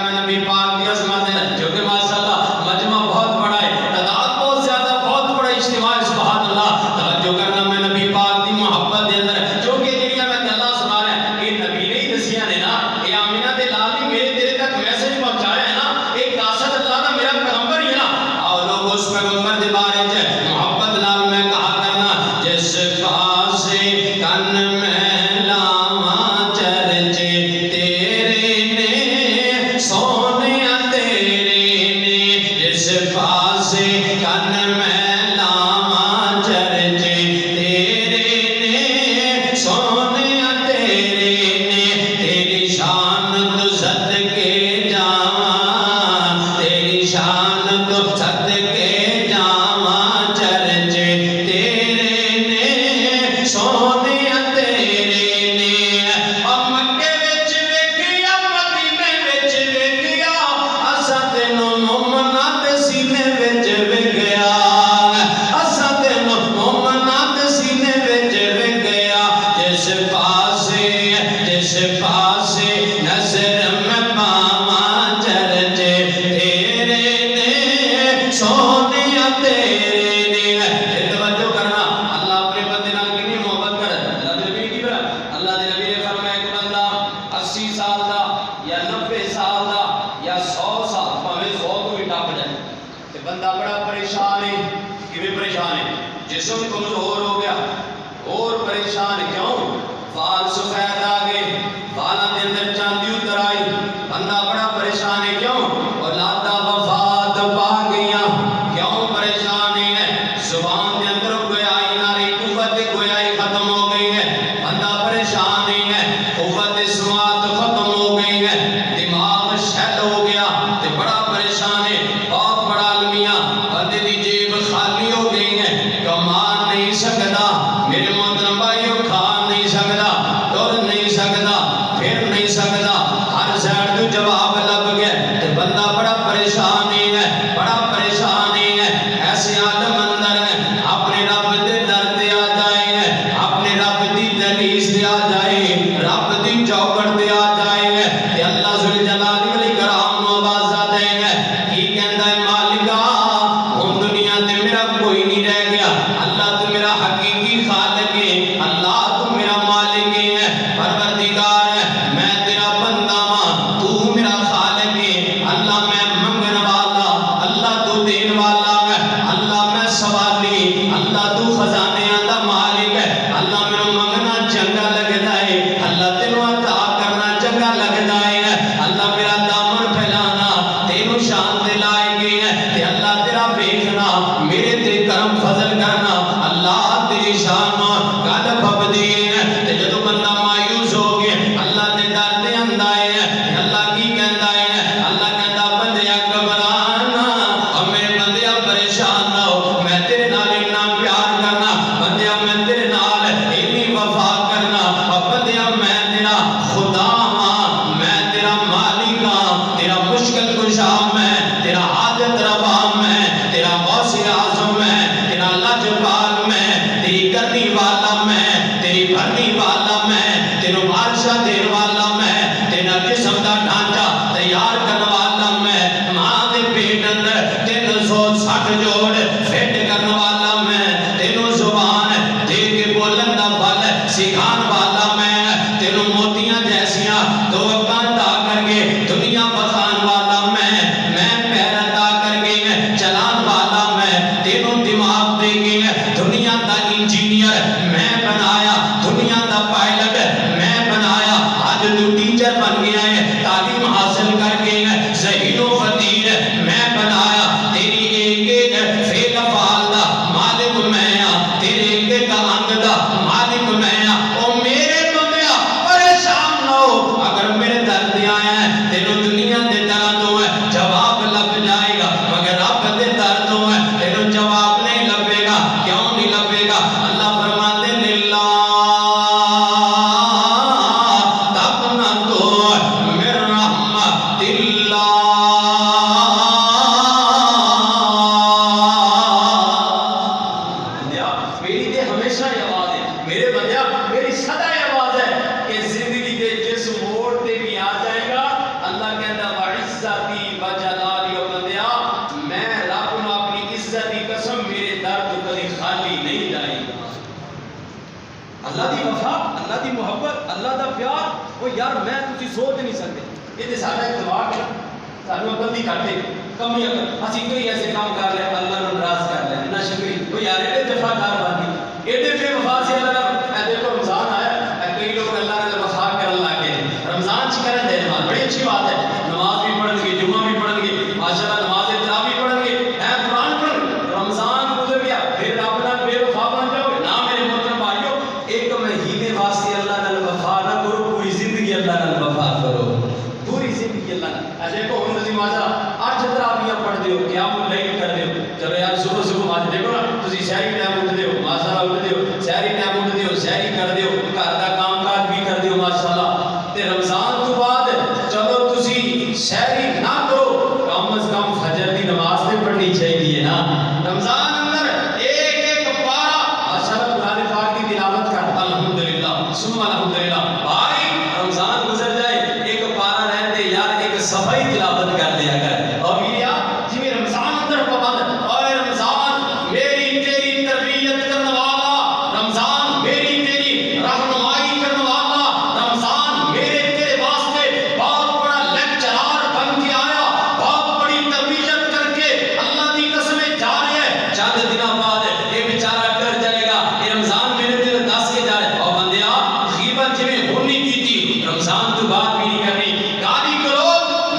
میں نبی پاک کی عظمت ہے، جو کہ ماشاءاللہ مجمع بہت بڑا ہے، تعداد بہت زیادہ، بہت بڑا اجتماع ہے، سبحان اللہ۔ توجہ کرنا میں نبی پاک کی محبت دے اندر ہے، جو کہ جڑیاں میں گلاں سنا رہا ہے، یہ نبی نے ہی دسیاں نے نا، یہ آمینہ دے لال نے میرے تیرے تک میسج پہنچایا ہے نا، ایک قاصد اللہ دا میرا پیغمبر ہی ہے نا، اور لوگ اس پیغمبر دے بارے چ محبت نال میں کہا کرنا، جس پاسے کن میں لاواں چرچے تیرے نے سونیا تیرے نے، جس پاسے کن میں لاواں چرچے تیرے نے سونیا تیرے نے، تیری شان تو صدقے جاواں، تیری شان تو صدقے جاواں چرچے تیرے نے سونیا تیرے نے، اور مکے وچ ویکھیا مدینے وچ ویکھیا، اساں تینوں مومنا تے سینے وچ ویکھیا، اساں تینوں مومنا تے سینے وچ ویکھیا، جس پاسے نظر میں پاواں چرچے تیرے نے سونیا تیرے نے۔ توجہ کرنا اللہ اپنے بندے نال کتنی محبت کر، اللہ دے نبی کی طرح، اللہ دے نبی نے فرمایا کہ بندہ 80 سال دا یا 90 سال دا یا 100 سال پاویں 100 کو بھی ٹپ جائے تے بندہ بڑا پریشان ہے، کیویں پریشان ہے؟ جسم کمزور ہو گیا، اور پریشان کیوں؟ وال سفید آ گئے، والاں دے اندر چاندی اتر آئی، بندہ بڑا پریشان ہے کیوں؟ اولاداں وفات پا گئیاں، کیوں پریشان ہے؟ زبان دے اندر گویائی ناری قوت گویائی ختم ہو گئی ہے، بندہ پریشان ہے، قوت سماعت ختم ہو گئی ہے، دماغ شل ہو گیا تے بڑا پریشان ہے، بہت بڑا المیہ، بندے دی جیب خالی ہو گئی ہے، کما نہیں سکتا، میرے محترم بھائیو کھا نہیں سکتا، ٹر نہیں سکتا، پھر نہیں سکتا، ہر سائڈ تو جواب لب گیا تے بندہ بڑا پریشان ہے، بڑا پریشان ہے، ایسے عالم اندر ہے، اپنے رب دے در تے آ جائے، اپنے رب دی دہلیز تے آ جائے، رب دی چوکھٹ تے آ جائے تے اللہ ذوالجلال والاکرام نو آواز دے گا، کی کہندا ہے مالکا ہن دنیا تے میرا کوئی نہیں رہ گیا، اللہ تو میرا حقیقی خالق ہے، اللہ تو میرا مالک ہے، پروردگار ہے، میں تیرا بندہ ہاں، تو میرا خالق ہے، اللہ میں منگن والا، اللہ تو دین والا ہے، اللہ میں سوالی، اللہ تو خزانیاں دا مالک ہے، اللہ میرا منگنا چنگا لگدا ہے، اللہ تینوں عطا کرنا چنگا لگدا ہے، اللہ میرا دامن پھیلانا تینوں شان دے لائق ہے، تے اللہ تیرا ویکھنا میرے تے کرم فضل کرنا، اللہ تیری شان گل پھبدی ہے، تے جدوں بندہ مایوس ہو گیا اللہ دے در تے آندا ہے، اللہ کی کہندا ہے؟ اللہ کہندا بندیا گھبرانا، اور میرے بندیا پریشان نہ ہو، میں تیرے نال اتنا پیار کرنا، بندیا میں تیرے نال اتنی وفا کرنا، اور بندیا میں تیرا خدا ہاں، میں تیرا مالک ہاں، تیرا مشکل کشا میں، تیرا حاجت روا میں، تیرا غوث اعظم میں، تیرا لاجپال میں، تیری کرنی والا میں، تیری بھرنی والا میں، تیروں بادشاہ دین والا میں، تیرا جسم دا ڈھانچہ تیار کرنے والا میں، ماں دے پیٹ اندر 360 جوڑ فٹ کرنے والا میں، تینوں زبان دے کے بولن دا بل سکھان والا میں، تینوں موتیاں جیسیاں دو اکاں عطا کر کے دنیا بخان والا میں پیر عطا کر کے چلان والا میں، تینوں دماغ دے کے دنیا دا انجینئر میں بنایا، دنیا دا پائلٹ میں بنایا، آج تو ٹیچر بن گیا ہے، تعلیم حاصل کر کے ذہین و فطیر میں بنایا، تیری ایک ایک فعل افعال دا مالک میں ہاں، تیرے ایک ایک انگ دا مالک میں ہاں، او میرے بندیا پریشان نہ ہو، اگر میرے در تے آیا ہے تینوں دنیا دے طرح تو ہے جواب لب جائے گا، مگر رب دے در تو ہے تینوں جواب نہیں لبے گا، کیوں نہیں لبے گا؟ ہمیشہ یہ آواز ہے میرے بندیا، میری سدا یہ آواز ہے کہ زندگی کے جس موڑ تے بھی آ جائے گا اللہ کہتا ہے وعزتی وجلالی، و بندیا میں رب نو اپنی عزت کی قسم میرے در تو کبھی خالی نہیں جائے گا۔ اللہ دی وفا، اللہ دی محبت، اللہ دا پیار، وہ یار میں تسی سوچ نہیں سکتے۔ یہ تے سارا اتفاق ہے، سانو عقل دی گھٹ ہے، کمی عقل، اسی کوئی ایسے کام کر لے اللہ نو ناراض کر لے، نہ شکری وہ یار ایڈے دفاع کار بن ایڈے بے وفا سے اللہ نے دیکھو رمضان آیا، کئی لوگ اللہ نے وفا کرن لگ گئے، رمضان چ کرن دے نماز، بڑی اچھی بات ہے، نماز بھی پڑھن گے، جمعہ بھی پڑھن گے، ماشاءاللہ نماز تراویح پڑھن گے، ہے قرآن پڑھن، رمضان گزر گیا پھر رب نال بے وفا بن جاؤ گے نہ میرے محترم بھائیو۔ ایک مہینے واسطے اللہ نال وفا نہ کرو، پوری زندگی اللہ نال وفا کرو، پوری زندگی اللہ نال۔ ایسے کو ہن تسی ماشاءاللہ 8 تراویح پڑھ دیو، قیام اللیل کر دیو، چلو یار صبح صبح آج دیکھو نا تسی سحری ٹائم اٹھ دیو، ماشاءاللہ اٹھ دیو، سحری ٹائم اٹھ دیو، سحری کر دیو، گھر دا کام کاج بھی کر دیو ماشاءاللہ۔ تے رمضان تو بعد چلو تسی سحری نہ کرو، کم از کم فجر دی نماز تے پڑھنی چاہیے نا۔ رمضان اندر ایک ایک پارا ماشاءاللہ قرآن پاک دی تلاوت کر، الحمدللہ ثم الحمدللہ۔ بھائی رمضان گزر جائے ایک پارا رہتے یار ایک صفحہ تلاوت کر لیا کر، اور میرا جی رمضان اندر پابند، اور رمضان میری تیری تربیت کرنے والا، رمضان میری تیری رہنمائی کرنے والا، رمضان میرے تیرے واسطے بہت بڑا لیکچرار بن کے آیا، بہت بڑی تربیت کر کے اللہ دی قسمیں جا رہے ہیں، چند دنوں بعد یہ بیچارہ ڈر جائے گا، یہ رمضان میرے دل دس کے جا رہے ہیں، اور بندیا غیبت جویں ہونی کی تھی رمضان تو بعد بھی نہیں کرنی، گالی کرو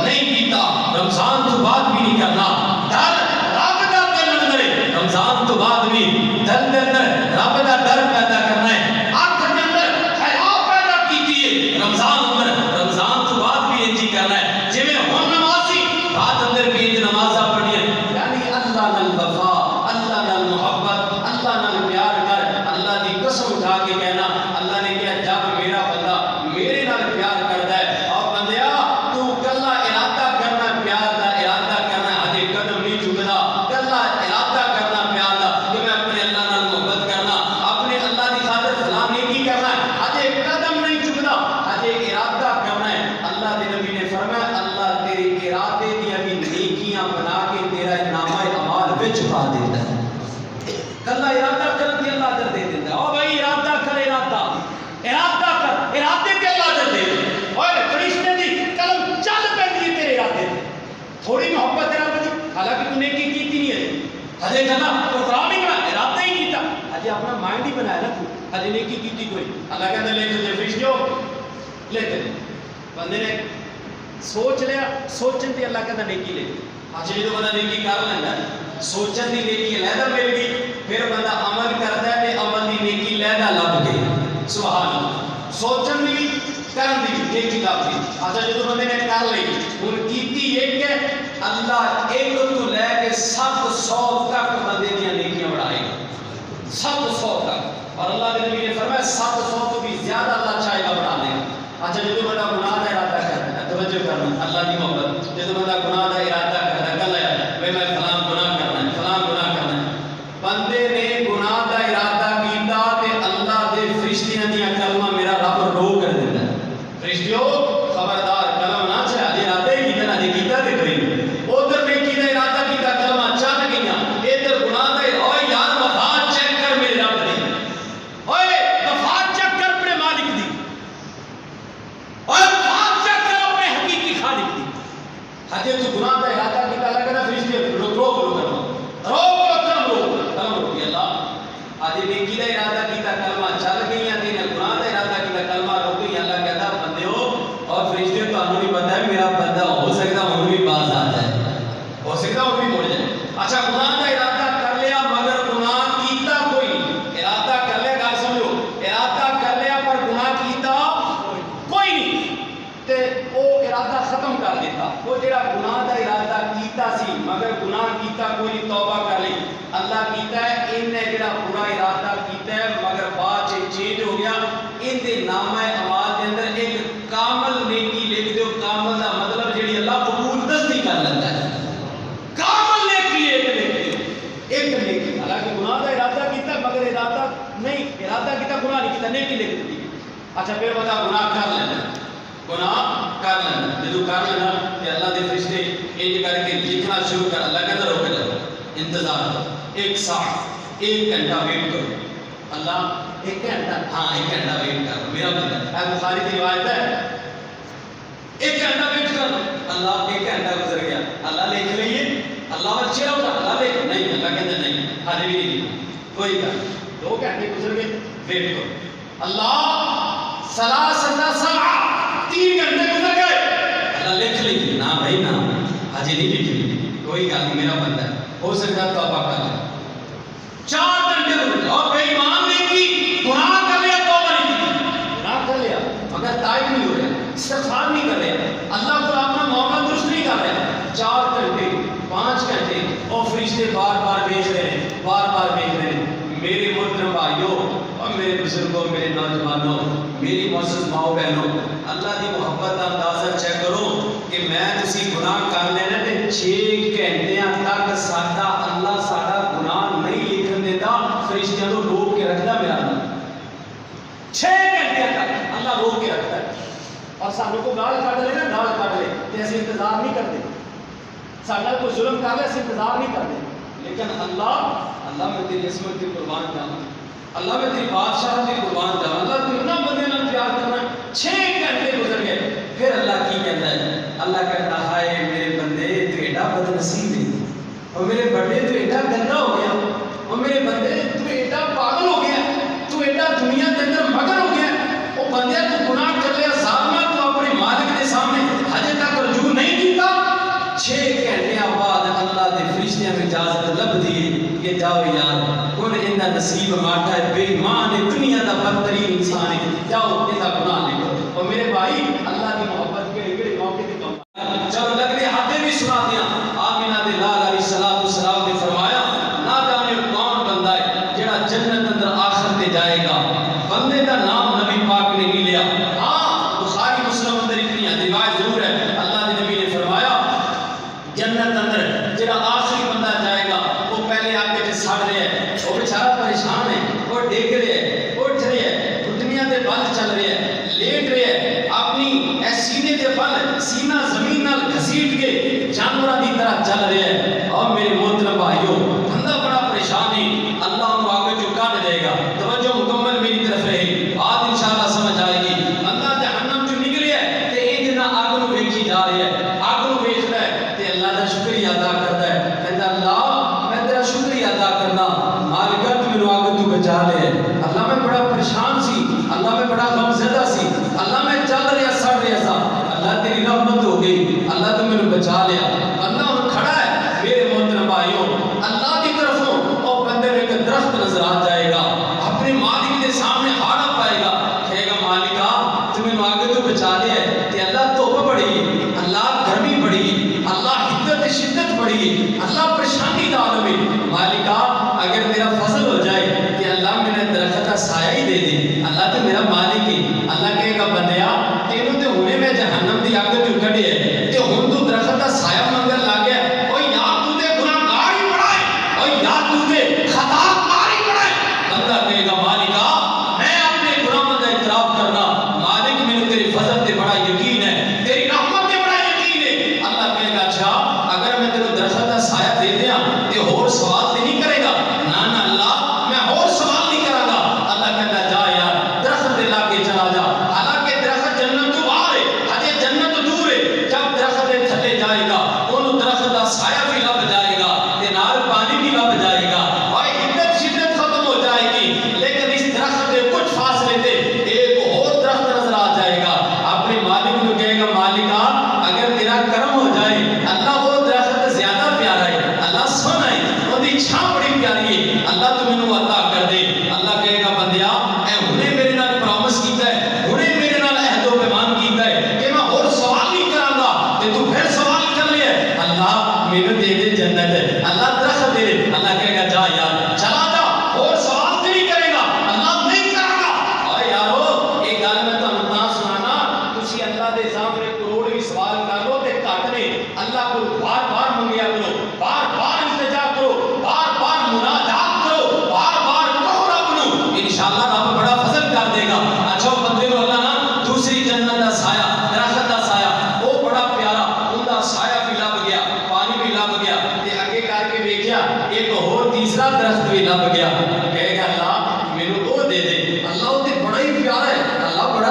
نہیں کیتا رمضان تو بعد بھی نہیں کرنا، ڈر رب دا دل اندر رمضان تو بعد بھی دل دے اندر رب دا ڈر پیدا کرنا ہے، اکھ دے اندر حیا پیدا کیتی ہے رمضان اندر، رمضان تو بعد بھی انجی کرنا ہے، جویں ہن نمازی بعد اندر بھی انج نمازاں پڑھنیاں، یعنی اللہ نال وفا، اللہ نال محبت، اللہ نال پیار کر، اللہ دی قسم اٹھا کے کہنا، اللہ نے کہا جب میرا بندہ میرے نال پیار کرتا ہے، اور بندیا تو کلا ارادہ کرنا پیار دا، ارادہ کرنا ہجے قدم نہیں چکدا، کلا ارادہ کرنا پیار دا کہ میں اپنے اللہ نال محبت کرنا، اپنے اللہ دی خاطر فلاں نیکی کرنا ہے، ہجے قدم نہیں چکدا، ہجے ارادہ کرنا ہے۔ اللہ دے نبی نے فرمایا اللہ تیرے ارادے دیا بھی نیکیاں بنا کے تیرا نامہ اعمال وچ پا دیتا ہے، کلا ارادہ کرن دی اللہ اجر دے دیتا ہے۔ او بھائی ارادہ کر، ارادہ کر، ارادے تے اللہ اجر دے دے، اوے فرشتے دی قلم چل پیندی تیرے ارادے تے، تھوڑی محبت ہے رب دی، حالانکہ تو نیکی کیتی نہیں ہے، ہجے کہنا پروگرام ہی بنا، ارادہ ہی کیتا، ہجے اپنا مائنڈ ہی بنایا نا تو، ہجے نیکی کیتی کوئی، اللہ کہتا لے کے فرشتو لے کے بندے نے سوچ لیا، سوچن تے اللہ کہتا نیکی لے، اچھا جدوں بندہ نیکی کر لیندا ہے، سوچن دی نیکی علیحدہ مل گئی، پھر بندہ عمل کرتا ہے تے عمل دی نیکی علیحدہ لب گئی، سبحان اللہ، سوچن دی کرن دی نیکی لب گئی، اچھا جدوں بندے نے کر لی، ہن کیتی ایک ہے، اللہ ایک تو لے کے 700 تک بندے دیاں نیکیاں بڑھائے گا، 700 تک، اور اللہ کے نبی نے فرمایا 700 تو بھی زیادہ اللہ چاہے گا بڑھا دے گا۔ اچھا جدوں بندہ گناہ دا ارادہ کرتا ہے، توجہ کرنا اللہ کی محبت، جدوں بندہ گناہ دا ارادہ کرتا ہے، کل ہے بھئی میں فلاں گناہ کرنا ہے، فلاں گناہ کرنا ہے، بندے نے گناہ دا ارادہ کیتا تے اللہ دے فرشتیاں دیاں کلمہ میرا رب رو کر دیتا ہے، فرشتیو خبردار کلم نہ چاہے، جے ارادہ ہی کیتا نہ کیتا تے کوئی ادھر نیکی دا ارادہ کیتا کلمہ چل گئیاں، ادھر گناہ دا اوے یار وفا چیک کر میرے رب دی، اوے وفا چیک کر اپنے مالک دی، اور وفا چیک کر اپنے حقیقی خالق دی، ہجے تو گناہ دا ارادہ کیتا اللہ کہنا فرشتے روک کلم روک اللہ، آج نیکی دا ارادہ کیتا کلمہ چل گئیاں، تے گناہ دا ارادہ کیتا کلمہ روک گئی، اللہ کہتا بندیو اور فرشتے تانوں نہیں پتہ ہے میرا بندہ ہو سکتا ہن بھی باز آ جائے، ہو سکتا ہن بھی مڑ جائے، اچھا گناہ دا ارادہ کر لیا مگر گناہ کیتا کوئی نہیں، ارادہ کر لیا، گل سمجھو، ارادہ کر لیا پر گناہ کیتا کوئی نہیں، تے او ارادہ ختم کر دیتا، وہ جڑا گناہ دا ارادہ کیتا سی مگر گناہ کیتا کوئی توبہ کر لی، اللہ کیتا ہے ان نے جڑا برا ارادہ کیتا ہے مگر بعد چینج ہو گیا، ان دے نامہ اعمال دے اندر ایک کامل نیکی لکھ دیو، کامل دا مطلب جڑی اللہ قبول دستی کر لیتا ہے، کامل نیکی ایک لکھ دیو، ایک نیکی، حالانکہ گناہ دا ارادہ کیتا مگر ارادہ نہیں ارادہ کیتا گناہ نہیں کیتا نیکی لکھ دی اچھا پھر بتا گناہ کر لینا جدو کر لینا کہ اللہ دے فرشتے ایک کر کے لکھنا شروع کر اللہ کہتا روک جاؤ انتظار کرو 1 ساعت 1 گھنٹہ ویٹ کرو اللہ 1 گھنٹہ ہاں 1 گھنٹہ ویٹ کرو میرا بندہ ہے بخاری کی روایت ہے 1 گھنٹہ ویٹ کر اللہ 1 گھنٹہ گزر گیا اللہ لکھ لیے اللہ بچے رہو اللہ لکھ نہیں اللہ کہتا نہیں آج بھی نہیں کوئی کر 2 گھنٹے گزر گئے ویٹ کرو اللہ 3 ساعت 3 گھنٹے گزر گئے اللہ لکھ لیے نا بھائی نا آج نہیں لکھی کوئی گل نہیں میرا بندہ ہے ہو سکتا توبہ کر لے 4 گھنٹے گزر اور بے ایمان نے کی گناہ کر لیا توبہ نہیں کی گناہ کر لیا مگر تائب نہیں ہو رہا استغفار نہیں کر رہے اللہ کو اپنا معاملہ درست نہیں کر رہے 4 گھنٹے 5 گھنٹے اور فرشتے بار بار بھیج رہے ہیں بار بار بھیج رہے ہیں میرے محترم بھائیوں اور میرے بزرگوں میرے نوجوانوں میری معزز ماؤں بہنوں اللہ دی محبت کا اندازہ چیک کرو کہ میں تسی گناہ کر لینا تے 6 گھنٹیاں تک ساڈا اللہ ساڈا گناہ نہیں لکھن دیتا فرشتیاں نوں روک کے رکھدا میرا اللہ 6 گھنٹے تک اللہ روک کے رکھتا ہے اور سانوں کو گال کٹ لے نا گال کٹ لے تے اسی انتظار نہیں کرتے ساڈا کوئی ظلم کر لے اسی انتظار نہیں کرتے لیکن اللہ میں تیری عظمت کی قربان جاواں اللہ میں تیری بادشاہ کی قربان جاواں اللہ تو اتنا بندے نال پیار کرنا 6 گھنٹے گزر گئے پھر اللہ کی کہتا ہے اللہ کہتا ہے میرے بندے تو ایڈا بد نصیب ہے اور میرے بندے تو ایڈا گندا ہو گیا اور میرے بندے تو ایڈا پاگل ہو گیا تو ایڈا دنیا کے اندر مگن ہو گیا وہ بندے تو گناہ کر لیا ظالما تو اپنے مالک کے سامنے ہجے تک رجوع نہیں کیتا 6 گھنٹے بعد اللہ دے فرشتیاں میں اجازت لب دی کہ جاؤ یار کون اندا نصیب ماٹا ہے بے ایمان ہے دنیا دا بدترین انسان ہے جاؤ اندا گناہ لکھو اور میرے بھائی اللہ کی محبت کے لیے موقع تے کم چلو لگ دے ہاتھے بھی سنا دیا آمینہ دے لال علیہ السلام نے فرمایا نہ جانے کون بندہ ہے جڑا جنت اندر آخر تے جائے گا بندے دا نام نبی پاک نے نہیں لیا ہاں بخاری مسلم اندر اتنی روایت ضرور ہے اللہ کے نبی نے فرمایا جنت اندر جڑا آخری بندہ جائے گا وہ پہلے آگے سے سڑ رہا ہے وہ بیچارہ پریشان ہے وہ ڈگ رہا ہے اٹھ رہا ہے گھٹنیاں دے بل چل رہا ہے لیٹ رہا ہے اپنی سینے دے بل سینہ زمین نال گھسیٹ کے جانوراں دی طرح چل رہا ہے اور میرے محترم بھائیوں بندہ بڑا پریشان ہے اللہ ان کو آگے جو کاٹ دے گا توجہ مکمل میری طرف رہے بات انشاءاللہ سمجھ آئے گی اللہ جہنم جو نکلے ہے تے اے جنا آگ نو ویکھی جا رہی ہے آگ نو ویکھ رہا ہے تے اللہ دا شکریہ ادا کرتا ہے کہتا اللہ میں تیرا شکریہ ادا کرنا مالکا تو میرے آگ تو بچا لے اللہ میں بڑا پریشان سی اللہ میں بڑا غمزدہ سی اللہ میں چل رہا سڑ رہا سا اللہ تیری رحمت ہو گئی اللہ تو میرے بچا لیا اللہ ہن کھڑا ہے میرے محترم بھائیوں اللہ کی طرفوں اور بندے میں ایک درخت نظر آ جائے گا اپنے مالک کے سامنے ہاڑا پائے گا کہے گا مالکا تو میرے آگے تو بچا لیا ہے کہ اللہ توبہ بڑی اللہ گرمی بڑی اللہ حدت شدت بڑی اللہ پریشانی دا عالم ہے مالکا اگر میرا فضل ہو جائے کہ اللہ میرے درخت کا سایہ ہی دے دے اللہ تو میرا مالک ہے اللہ کہے گا بندیا تینوں تے ہونے میں جہنم دی آگ جو کھڑی ہے تے ہن تو درخت کا سایہ منگل لا گیا او یار تو تے گناہگار ہی بڑا ہے او یار تو تے خطا کار ہی بڑا ہے بندہ کہے گا مالکا میں اپنے گناہوں کا اعتراف کرنا مالک میں تیری فضل تے بڑا یقین ہے تیری رحمت تے بڑا یقین ہے اللہ کہے گا اچھا اگر میں تیرے درخت کا سایہ دے دیاں تے اور سوال تے نہیں کرے گا نا نا اللہ میں اور سوال نہیں کراں گا اللہ کہتا جا یار درخت دے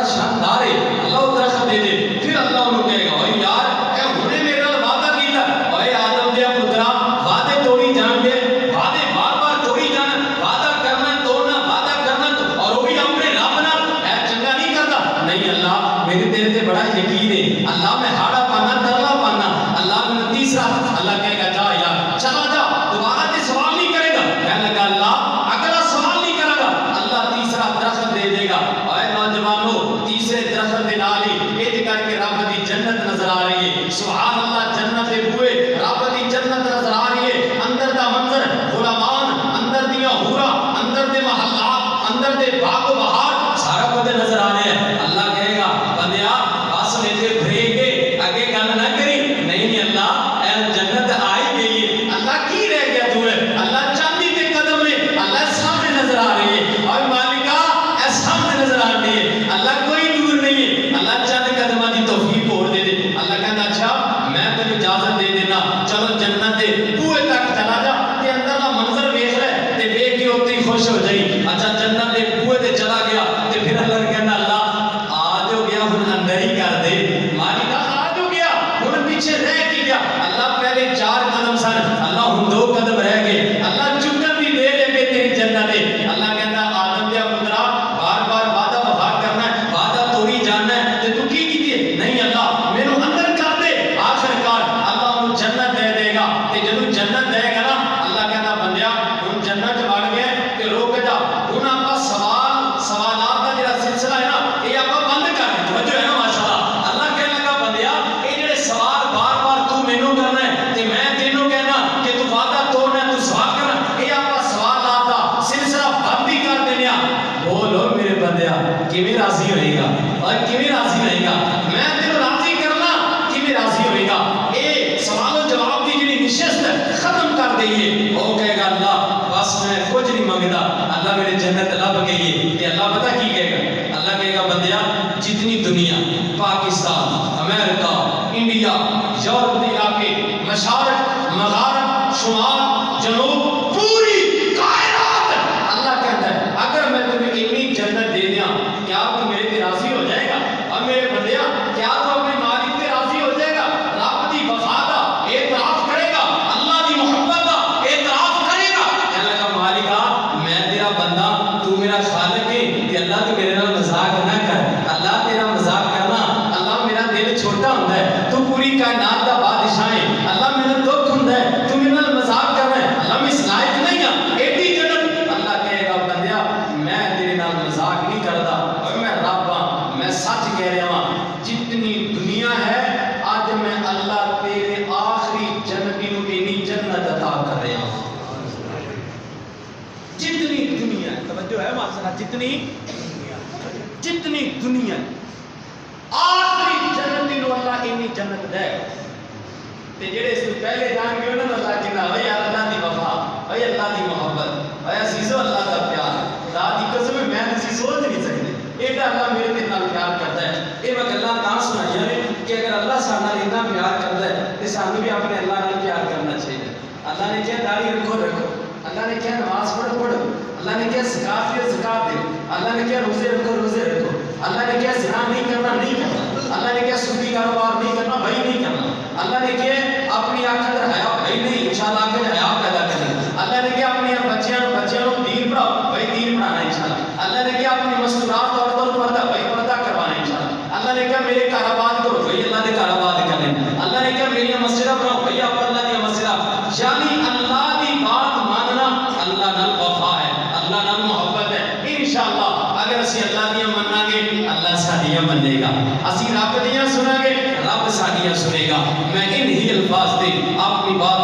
بڑا شاندار ہے، اللہ وہ درخت دے دے، پھر اللہ انہوں کہے گا اوہ یار اے ہونے میرے نال وعدہ کیتا، اوہ آدم دیا پترا وعدے توڑی جان گے، وعدے بار بار توڑی جانا، وعدہ کرنا توڑنا، وعدہ کرنا اور وہی اپنے رب نال اے چنگا نہیں کرتا، نہیں اللہ میرے تیرے تے بڑا یقین ہے، اللہ میں ہاڑا پانا ترلا پانا، اللہ میں تیسرا اللہ کہے گا جا یار چلا جا، دوبارہ تے سوال نہیں کرے گا، کہنے لگا اللہ اگلا سوال نہیں کرے گا، اللہ تیسرا درخت دے دے گا، اے نوجوانوں تیسرے درخت دے نال ہی اے کر کے رب دی جنت نظر آ رہی ہے، سبحان اللہ، جنت دے بوئے رب دی جنت نظر آ رہی ہے، اندر دا منظر غلامان، اندر دیاں حورا، اندر دے محلات، اندر دے باغ و بہار سارا کچھ نظر آ رہا ہے، اللہ کہے گا بندیا بس لیتے بھرے گے آگے گل نہ کری، نہیں اللہ اے جنت آئی گئی ہے، اللہ کی رہ گیا تو ہے، اللہ چاندی کے قدم میں اللہ سامنے نظر آ رہی ہے، اور مالکہ اے سامنے نظر آ رہی ہے، اللہ کوئی دور نہیں ہے، اللہ چند قدمہ دی توفیق اور دے دے، اللہ کہنا اچھا میں تجھے اجازت دے دینا، چلو جنت دے بوئے تک چلا جا، تے اندر دا منظر ویکھ رہے تے ویکھ کے اتنی خوش ہو جائی، اچھا جنت دے بوئے تے چلا گیا تے پھر اللہ نے کہنا اللہ آ جو گیا ہن اندر ہی کر دے، مالکہ آ جو گیا ہن پیچھے رہ کی گیا، اللہ پہلے 4 قدم سن، اللہ ہن 2 قدم رہ گئے، اللہ چکن بھی دے لے کے تیری جنت ہے، اللہ کہنا آدم دیا پترا بار بار وعدہ وفا کرنا ہے، وعدہ توڑی جاننا ہے تے تو کی کیتی ہے، نہیں اللہ مینوں اندر کر دے، آخر کار اللہ انہوں جنت دے دے گا، تے جدوں جنت دے گا نا اللہ کہنا بندیا ہن جنت وڑ گئے تے روک جا، ہن آپا سوالات دا جڑا سلسلہ ہے نا یہ آپا بند کر دیں، توجہ ہے نا ماشاءاللہ، اللہ کہنے لگا بندیا یہ جڑے سوال بار بار تو مینوں کرنا ہے تے میں تینوں کہنا کہ تو وعدہ توڑنا ہے، تو سوال کرنا، یہ آپا سوالات دا سلسلہ بند ہی کر دینا، بولو میرے بندیا کیویں راضی ہوئے گا اور کیویں راضی رہے گا، میں تینوں راضی کرنا کیویں راضی ہوئے گا، اے سوال و جواب دی جڑی نشست ختم کر دئیے، وہ کہے گا اللہ بس میں کچھ نہیں منگتا، اللہ میرے جنت لب گئی ہے، کہ اللہ پتہ کی کہے گا، اللہ کہے گا بندیا جتنی دنیا پاکستان، امریکہ، انڈیا، یورپ کے علاقے، مشارق، مغارب، شمال، جنوب، پوری کائنات، اللہ کہتا ہے اگر میں تمہیں اتنی جنت دے دیا کیا تو میرے پہ راضی ہو جائے گا، اور میرے بندیا کیا تو اپنے مالک پہ راضی ہو جائے گا، رب دی وفا دا اعتراف کرے گا، اللہ دی محبت دا اعتراف کرے گا، کہنے لگا مالکا میں تیرا بندہ تو میرا خالق ہے، کہ اللہ تو میرے نال مذاق نہ کر، اللہ تیرا مذاق کرنا، اللہ میرا دل چھوٹا ہوتا ہے، تو پوری کائنات دا بادشاہ ہے، اللہ میرا دکھ ہوتا ہے، تو میرے نال مذاق کر رہا ہے، اللہ میں اس لائق نہیں ہوں، ایڈی جنت، اللہ کہے گا بندیا میں تیرے نال مذاق نہیں کرتا، اور میں رب ہاں، میں سچ کہہ رہا ہوں، جتنی دنیا ہے آج میں اللہ تیرے آخری جنتی نو اینی جنت عطا کر رہا ہوں، جتنی دنیا ہے، توجہ ہے ماشاءاللہ، جتنی دنیا ہے آخری جنتی نو اللہ اینی جنت دے گا، تے جڑے اس تو پہلے جان گئے انہوں نے اللہ کہنا اے اللہ دی وفا، اے اللہ دی محبت، اے عزیزو اللہ دا پیار، خدا دی قسم میں کسی سوچ نہیں سکتے، ایڈا اللہ میرے تے نال پیار کرتا ہے، اے میں گلاں تاں سنائیاں نے کہ اگر اللہ سارے نال اتنا پیار کرتا ہے تے سانوں بھی اپنے اللہ نال پیار کرنا چاہیے، اللہ نے کہا داڑھی رکھو رکھو، اللہ نے کہا نماز پڑھو پڑھو، اللہ نے کہا زکات دو زکات دو، اللہ نے کہا روزے رکھو روزے رکھو، اللہ نے کہا زنا نہیں کرنا نہیں کرنا، اللہ نے کہا سودی کاروبار نہیں کرنا بھائی نہیں کرنا، اللہ نے کہا اپنی آنکھ اندر حیا بھائی نہیں انشاءاللہ آنکھ اندر حیا پیدا کرنا، اللہ نے کہا اپنے بچیاں کو دین پڑھاؤ بھائی دین پڑھانا انشاءاللہ، اللہ نے کہا اپنی مستورات عورتوں کو پردہ بھائی پردہ کروانا انشاءاللہ، اللہ نے کہا میرے کاروبار کرو بھائی اللہ نے کاروبار کرنے، اللہ نے کہا میری مسجدہ بناؤ بھائی آپ اللہ دی مسجدہ، یعنی اللہ دی بات ماننا اللہ نال وفا ہے، اللہ نال محبت ہے، انشاءاللہ اگر اسی اللہ دیاں مننا گے اللہ ساڈیاں منے گا، اسی رب دیاں سنا گے رب ساڈیاں سنے گا، میں انہی الفاظ تے اپنی بات